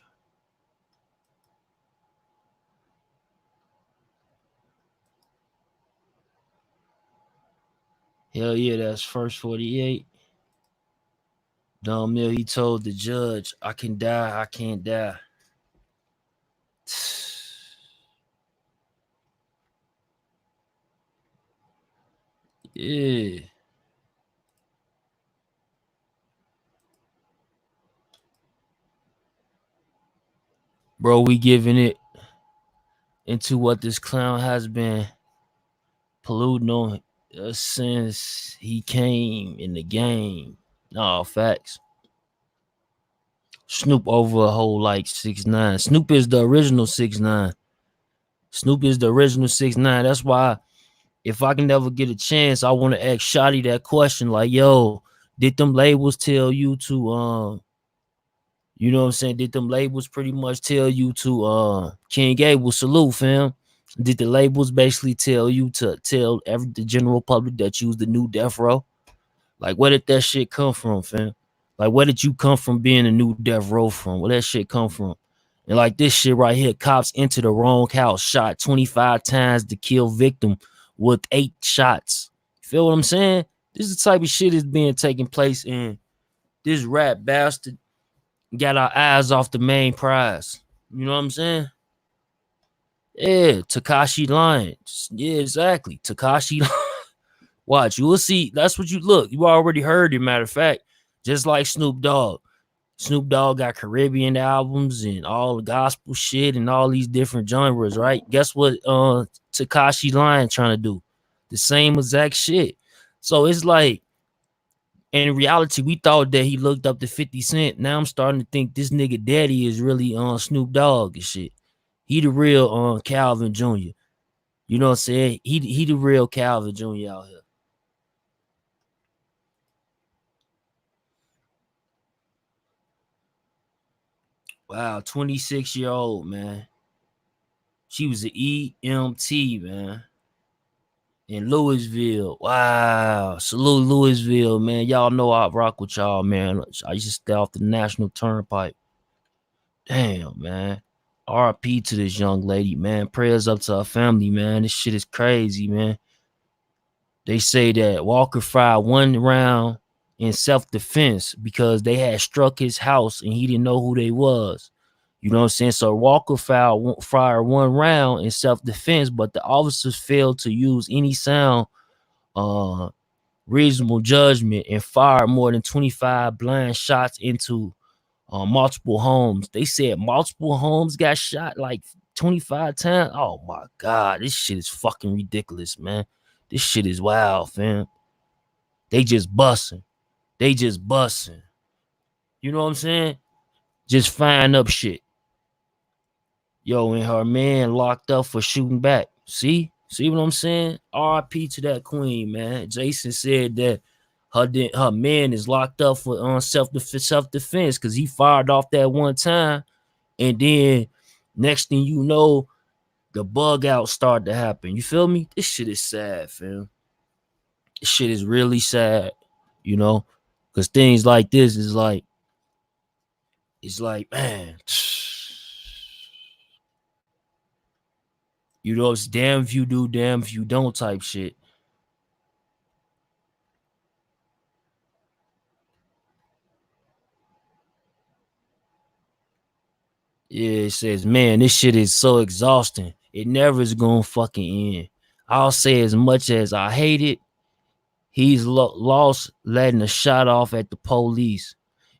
Hell yeah, that's first 48. Don Mill, he told the judge, I can die, I can't die. Yeah. Bro, we giving it into what this clown has been polluting on since he came in the game. No, facts. Snoop over a whole like 6ix9ine. Snoop is the original 6ix9ine. Snoop is the original 6ix9ine. That's why if I can never get a chance, I want to ask Shotty that question. Like, yo, did them labels tell you to you know what I'm saying? Did them labels pretty much tell you to King Gable salute, fam? Did the labels basically tell you to tell the general public that you was the new Death Row? Like, where did that shit come from, fam? Like, where did you come from being a new Death Row from? Where that shit come from? And like this shit right here, cops enter the wrong house, shot 25 times to kill victim with 8 shots. Feel what I'm saying? This is the type of shit that's being taking place, and this rap bastard got our eyes off the main prize. You know what I'm saying? Yeah, Tekashi lying. Yeah, exactly. Tekashi. Watch, you will see. That's what you look. You already heard it. Matter of fact, just like Snoop Dogg. Snoop Dogg got Caribbean albums and all the gospel shit and all these different genres, right? Guess what Tekashi Lion trying to do? The same exact shit. So it's like, in reality, we thought that he looked up to 50 Cent. Now I'm starting to think this nigga daddy is really Snoop Dogg and shit. He the real Calvin Jr. You know what I'm saying? He the real Calvin Jr. out here. Wow, 26-year-old, man. She was an EMT, man. In Louisville. Wow. Salute Louisville, man. Y'all know I rock with y'all, man. I used to stay off the National Turnpike. Damn, man. RP to this young lady, man. Prayers up to her family, man. This shit is crazy, man. They say that Walker fired 1 round in self-defense because they had struck his house and he didn't know who they was. You know what I'm saying? So Walker fired 1 round in self-defense, but the officers failed to use any sound reasonable judgment and fired more than 25 blind shots into multiple homes. They said multiple homes got shot like 25 times. Oh my God, this shit is fucking ridiculous, man. This shit is wild, fam. They just busting. They just busting. You know what I'm saying? Just firing up shit. Yo, and her man locked up for shooting back. See what I'm saying? RIP to that queen, man. Jason said that her man is locked up for self-defense because he fired off that one time, and then next thing you know, the bug out started to happen. You feel me? This shit is sad, fam. This shit is really sad, you know, because things like this is like, it's like, man, you know, it's damn if you do, damn if you don't type shit. Yeah, it says, man, this shit is so exhausting. It never is gonna fucking end. I'll say as much as I hate it, he's lost letting a shot off at the police.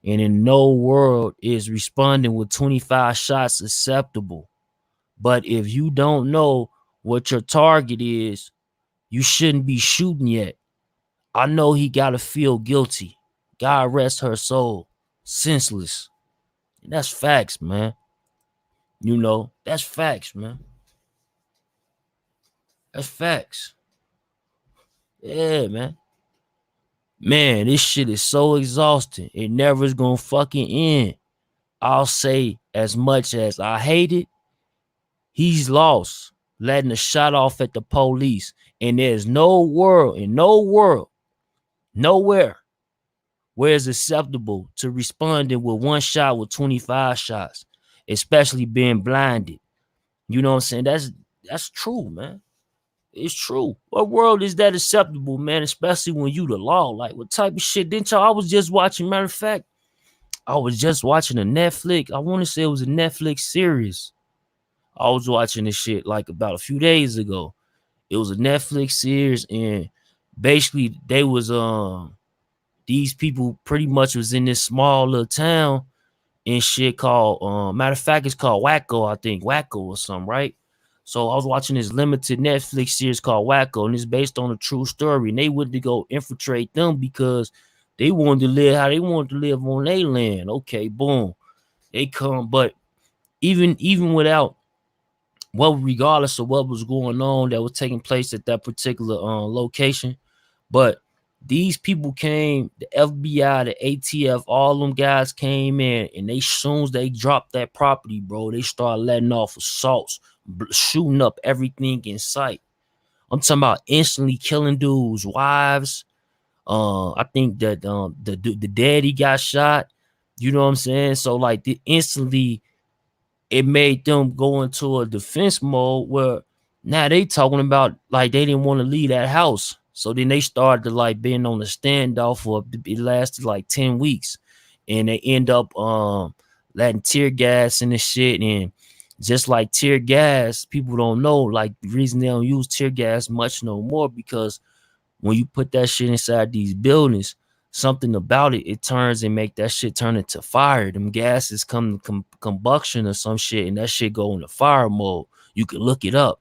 And in no world is responding with 25 shots acceptable. But if you don't know what your target is, you shouldn't be shooting yet. I know he gotta feel guilty. God rest her soul. Senseless. And that's facts, man. You know, that's facts, man. That's facts. Yeah, man. Man, this shit is so exhausting. It never is gonna fucking end. I'll say as much as I hate it, he's lost, letting a shot off at the police. And there's no world, nowhere where it's acceptable to responding with 1 shot with 25 shots, especially being blinded. You know what I'm saying? That's true, man. It's true. What world is that acceptable, man? Especially when you the law. Like, what type of shit didn't y'all? I was just watching. Matter of fact, I was just watching a Netflix. I want to say it was a Netflix series. I was watching this shit like about a few days ago. It was a Netflix series, and basically they was these people pretty much was in this small little town and shit called matter of fact, it's called Wacko, I think. Wacko or something, right? So I was watching this limited Netflix series called Wacko, and it's based on a true story. And they went to go infiltrate them because they wanted to live how they wanted to live on their land. Okay, boom. They come, but even without regardless of what was going on that was taking place at that particular location, but these people came, the FBI, the ATF, all them guys came in, and they soon as they dropped that property, bro, they started letting off assaults, shooting up everything in sight. I'm talking about instantly killing dudes, wives. I think that the daddy got shot. You know what I'm saying? So like instantly it made them go into a defense mode where now they talking about like they didn't want to leave that house. So then they started to like being on the standoff for it lasted like 10 weeks. And they end up letting tear gas and this shit. And just like tear gas, people don't know like the reason they don't use tear gas much no more, because when you put that shit inside these buildings, something about it turns and make that shit turn into fire. Them gases come to combustion or some shit, and that shit go into fire mode. You can look it up,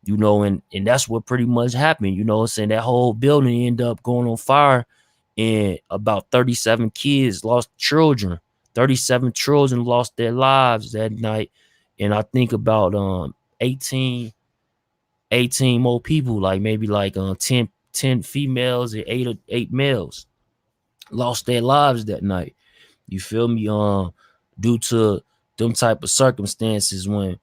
you know, and that's what pretty much happened. You know what I'm saying? That whole building ended up going on fire, and about 37 kids lost children. 37 children lost their lives that night. And I think about 18 more people, like maybe like 10 females and eight males lost their lives that night. You feel me? Due to them type of circumstances when,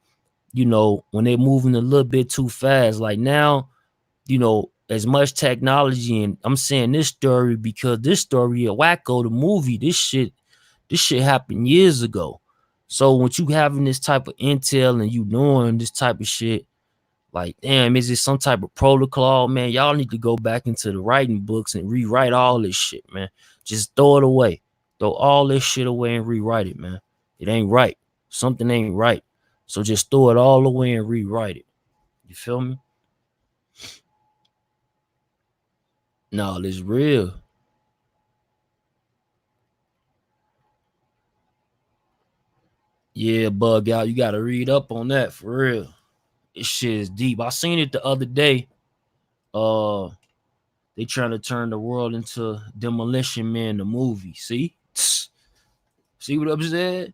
you know, when they're moving a little bit too fast. Like now, you know, as much technology, and I'm saying this story because this story of Wacko, the movie, this shit happened years ago. So when you having this type of intel and you knowing this type of shit, like, damn, is it some type of protocol, man? Y'all need to go back into the writing books and rewrite all this shit, man. Just throw it away. Throw all this shit away and rewrite it, man. It ain't right. Something ain't right. So just throw it all away and rewrite it. You feel me? No, it's real. Yeah, bug out. You gotta read up on that for real. This shit is deep. I seen it the other day. They trying to turn the world into Demolition Man, the movie. See? See what I'm saying?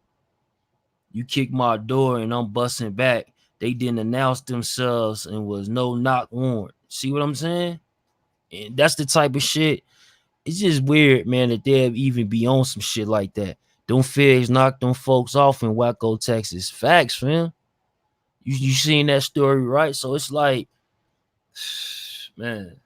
You kick my door and I'm busting back. They didn't announce themselves and was no knock warrant. See what I'm saying? And that's the type of shit. It's just weird, man, that they'll even be on some shit like that. Them figs knocked them folks off in Waco, Texas. Facts, fam. You seen that story, right? So it's like, man,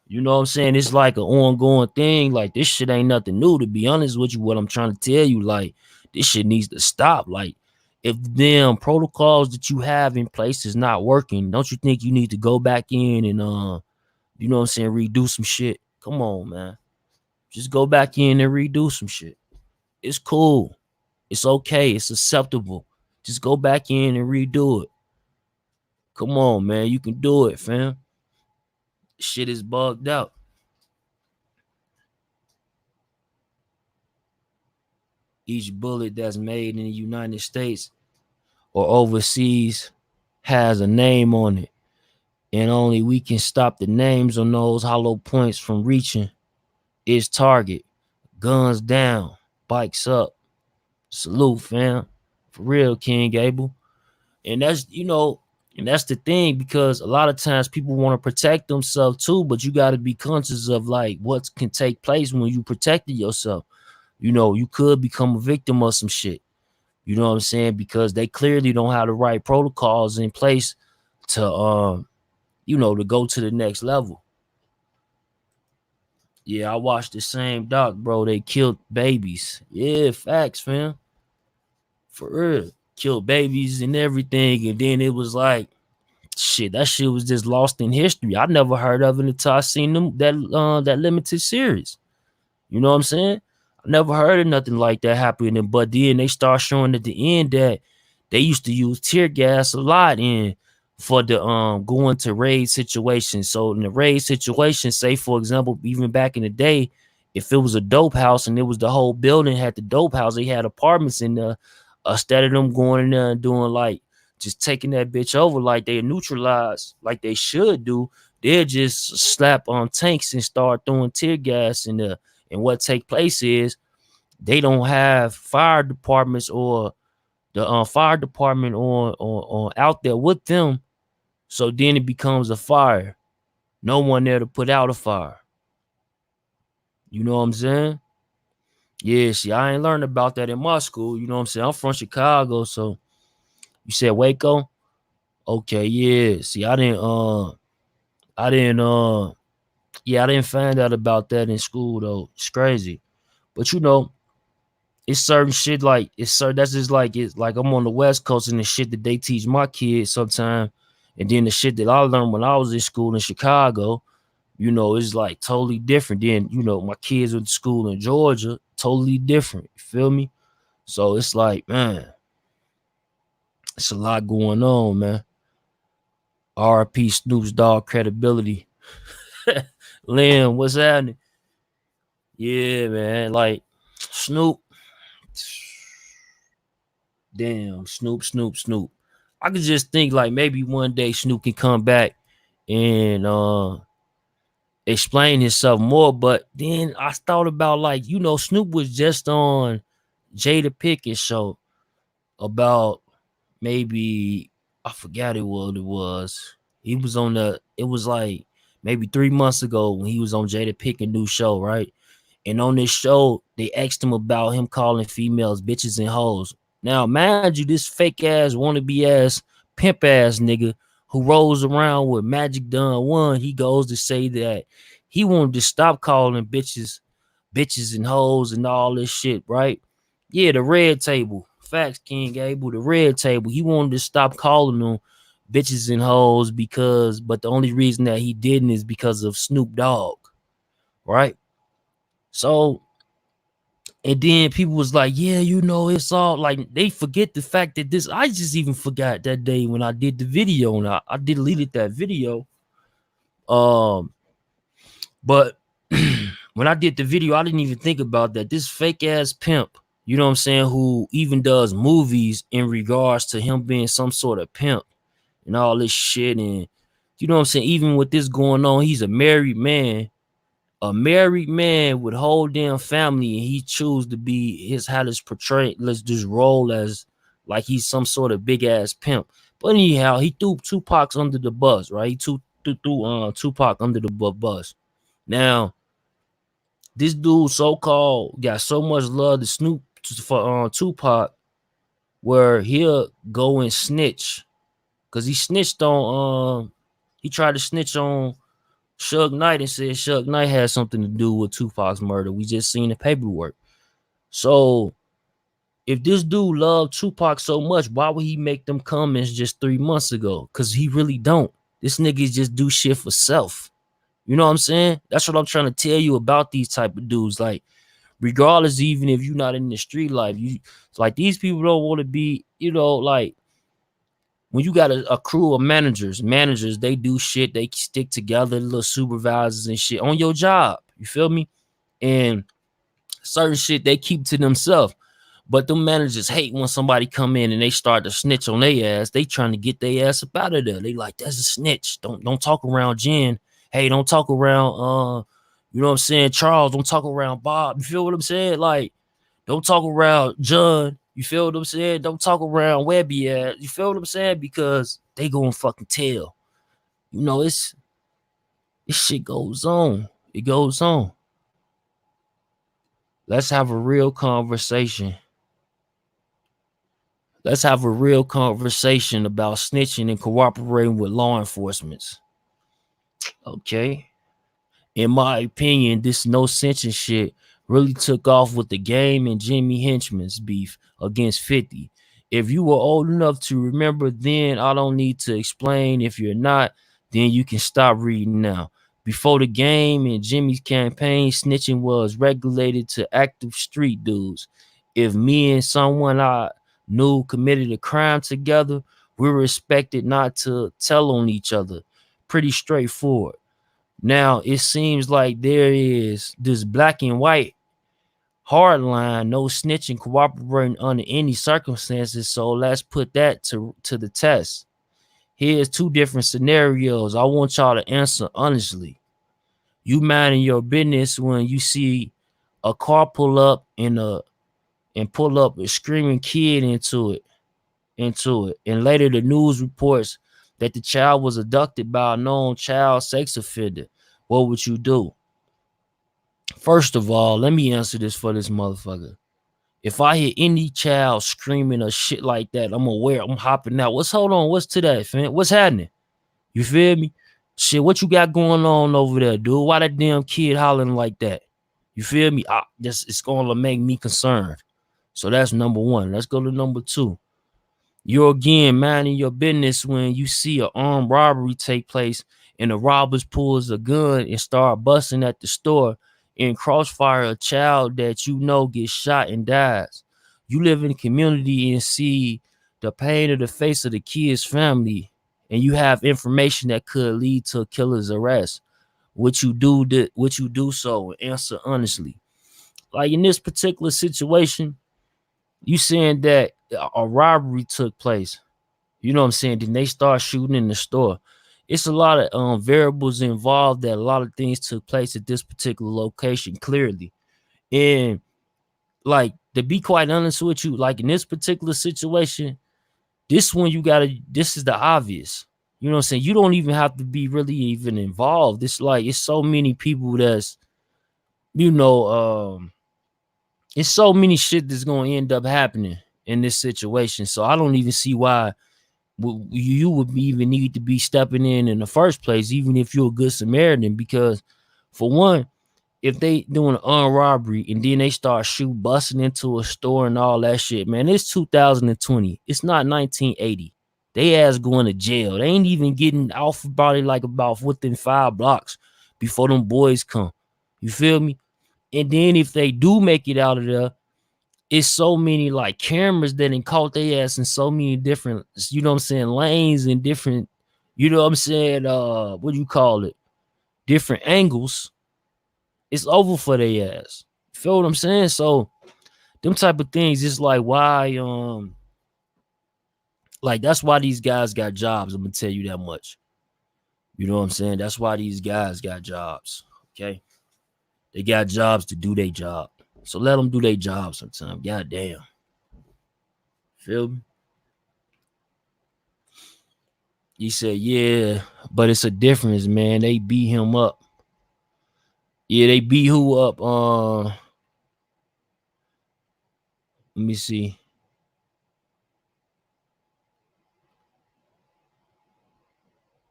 you know what I'm saying? It's like an ongoing thing. Like, this shit ain't nothing new, to be honest with you. What I'm trying to tell you, like, this shit needs to stop. Like, if them protocols that you have in place is not working, don't you think you need to go back in and you know what I'm saying, redo some shit? Come on, man. Just go back in and redo some shit. It's cool. It's okay. It's acceptable. Just go back in and redo it. Come on, man. You can do it, fam. Shit is bugged out. Each bullet that's made in the United States or overseas has a name on it. And only we can stop the names on those hollow points from reaching its target. Guns down, bikes up. Salute, fam. For real, King Gable. And that's, you know, and that's the thing, because a lot of times people want to protect themselves too, but you got to be conscious of like what can take place when you protected yourself. You know, you could become a victim of some shit. You know what I'm saying? Because they clearly don't have the right protocols in place to you know, to go to the next level. Yeah, I watched the same doc, bro. They killed babies. Yeah, facts, fam. For real. Killed babies and everything. And then it was like shit, that shit was just lost in history. I never heard of it until I seen them that limited series. You know what I'm saying? I never heard of nothing like that happening. But then they start showing at the end that they used to use tear gas a lot in for the going to raid situations. So in the raid situation, say for example, even back in the day, if it was a dope house and it was the whole building had the dope house, they had apartments in there. Instead of them going in there and doing like just taking that bitch over like they neutralize like they should do, they'll just slap on tanks and start throwing tear gas in there. And what take place is they don't have fire departments or the fire department on out there with them. So then it becomes a fire. No one there to put out a fire. You know what I'm saying? Yeah, see, I ain't learned about that in my school. You know what I'm saying? I'm from Chicago, so you said Waco? Okay, yeah. See, I didn't find out about that in school though. It's crazy. But you know, it's certain shit like that's just like it's like I'm on the West Coast and the shit that they teach my kids sometimes, and then the shit that I learned when I was in school in Chicago, you know, it's like totally different. Then, you know, my kids went to school in Georgia, totally different. You feel me? So it's like, man, it's a lot going on, man. RP Snoop Dogg credibility. Lynn, what's happening? Yeah, man. Like Snoop. Damn, Snoop. I could just think like maybe one day Snoop can come back and explain himself more. But then I thought about like, you know, Snoop was just on Jada Pinkett show about maybe I forgot what it was. He was on it was like maybe 3 months ago when he was on Jada Pinkett new show, right? And on this show, they asked him about him calling females bitches and hoes. Now, mind you, this fake ass, wannabe ass, pimp ass nigga who rolls around with Magic Dun 1, he goes to say that he wanted to stop calling bitches and hoes and all this shit, right? Yeah, the red table. Facts, King Gable, the red table. He wanted to stop calling them bitches and hoes but the only reason that he didn't is because of Snoop Dogg, right? So, and then people was like, yeah, you know, it's all like they forget the fact that this, I just even forgot that day when I did the video and I deleted that video. But when I did the video, I didn't even think about that. This fake ass pimp, you know what I'm saying, who even does movies in regards to him being some sort of pimp and all this shit. And you know what I'm saying? Even with this going on, he's a married man with whole damn family, and he choose to be how this portray this role as like he's some sort of big ass pimp. But anyhow, he threw Tupac under the bus, right? He threw Tupac under the bus. Now, this dude so-called got so much love to Snoop for Tupac, where he'll go and snitch, cause he snitched on he tried to snitch on Suge Knight and said Suge Knight had something to do with Tupac's murder. We just seen the paperwork. So if this dude loved Tupac so much, why would he make them comments just 3 months ago? Because he really don't. This nigga just do shit for self. You know what I'm saying? That's what I'm trying to tell you about these type of dudes. Like, regardless, even if you're not in the street life, it's like these people don't want to be, you know, like, when you got a crew of managers, they do shit, they stick together, little supervisors and shit on your job. You feel me? And certain shit they keep to themselves. But them managers hate when somebody come in and they start to snitch on their ass. They trying to get their ass up out of there. They like, that's a snitch. Don't talk around Jen. Hey, don't talk around you know what I'm saying, Charles. Don't talk around Bob. You feel what I'm saying? Like, don't talk around John. You feel what I'm saying? Don't talk around Webby ass. You feel what I'm saying? Because they gonna fucking tell. You know, this shit goes on. It goes on. Let's have a real conversation. Let's have a real conversation about snitching and cooperating with law enforcement. Okay. In my opinion, this no snitching shit really took off with the Game and Jimmy Henchman's beef against 50. If you were old enough to remember then, I don't need to explain. If you're not, then you can stop reading now. Before the game and Jimmy's campaign, snitching was regulated to active street dudes. If me and someone I knew committed a crime together, we were expected not to tell on each other. Pretty straightforward. Now, it seems like there is this black and white hard line, no snitching, cooperating under any circumstances. So let's put that to the test. Here's two different scenarios. I want y'all to answer honestly. You minding your business when you see a car pull up and pull up a screaming kid into it. And later the news reports that the child was abducted by a known child sex offender. What would you do? First of all, let me answer this for this motherfucker. If I hear any child screaming or shit like that, I'm aware. I'm hopping out. What's to that, fam? What's happening? You feel me? Shit, what you got going on over there, dude? Why that damn kid hollering like that? You feel me? It's gonna make me concerned. So that's number one. Let's go to number two. You're again minding your business when you see an armed robbery take place and the robbers pulls a gun and start busting at the store and crossfire a child that you know gets shot and dies. You live in a community and see the pain of the face of the kid's family, and you have information that could lead to a killer's arrest. Would you do so? Answer honestly. Like in this particular situation, you saying that a robbery took place. You know what I'm saying? Then they start shooting in the store. It's a lot of variables involved that a lot of things took place at this particular location, clearly. And like, to be quite honest with you, like in this particular situation, this is the obvious. You know what I'm saying? You don't even have to be really even involved. It's like, it's so many people that's, it's so many shit that's going to end up happening in this situation. So I don't even see why you would even need to be stepping in the first place, even if you're a good Samaritan. Because for one, if they doing an armed robbery and then they start busting into a store and all that shit, man, it's 2020. It's not 1980. They ass going to jail. They ain't even getting off about within 5 blocks before them boys come. You feel me? And then if they do make it out of there, it's so many like cameras that done caught their ass in so many different, you know what I'm saying, lanes and different, you know what I'm saying, what do you call it? Different angles. It's over for their ass. Feel what I'm saying? So them type of things, it's like why, like that's why these guys got jobs. I'm gonna tell you that much. You know what I'm saying? That's why these guys got jobs. Okay. They got jobs to do their job. So let them do their job sometime. God damn. Feel me? He said, yeah, but it's a difference, man. They beat him up. Yeah, they beat who up? Let me see.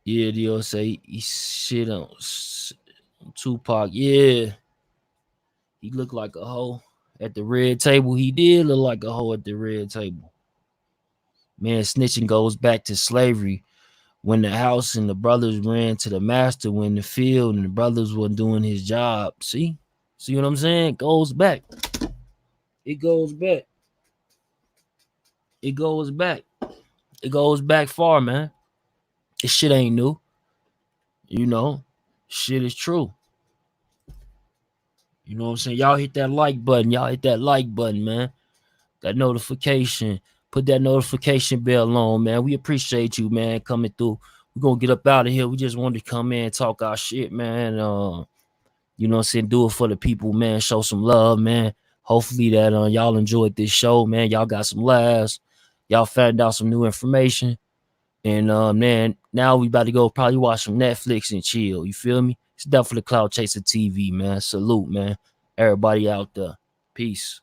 Yeah, they'll say he shit on Tupac. Yeah. He looked like a hoe at the red table. He did look like a hoe at the red table. Man, snitching goes back to slavery. When the house and the brothers ran to the master when the field and the brothers were doing his job. See what I'm saying? It goes back. It goes back. It goes back. It goes back far, man. This shit ain't new. You know, shit is true. You know what I'm saying? Y'all hit that like button. Y'all hit that like button, man. That notification. Put that notification bell on, man. We appreciate you, man, coming through. We're going to get up out of here. We just wanted to come in and talk our shit, man. You know what I'm saying? Do it for the people, man. Show some love, man. Hopefully that y'all enjoyed this show, man. Y'all got some laughs. Y'all found out some new information. And, man, now we about to go probably watch some Netflix and chill. You feel me? It's definitely Cloud Chaser TV, man. Salute, man. Everybody out there. Peace.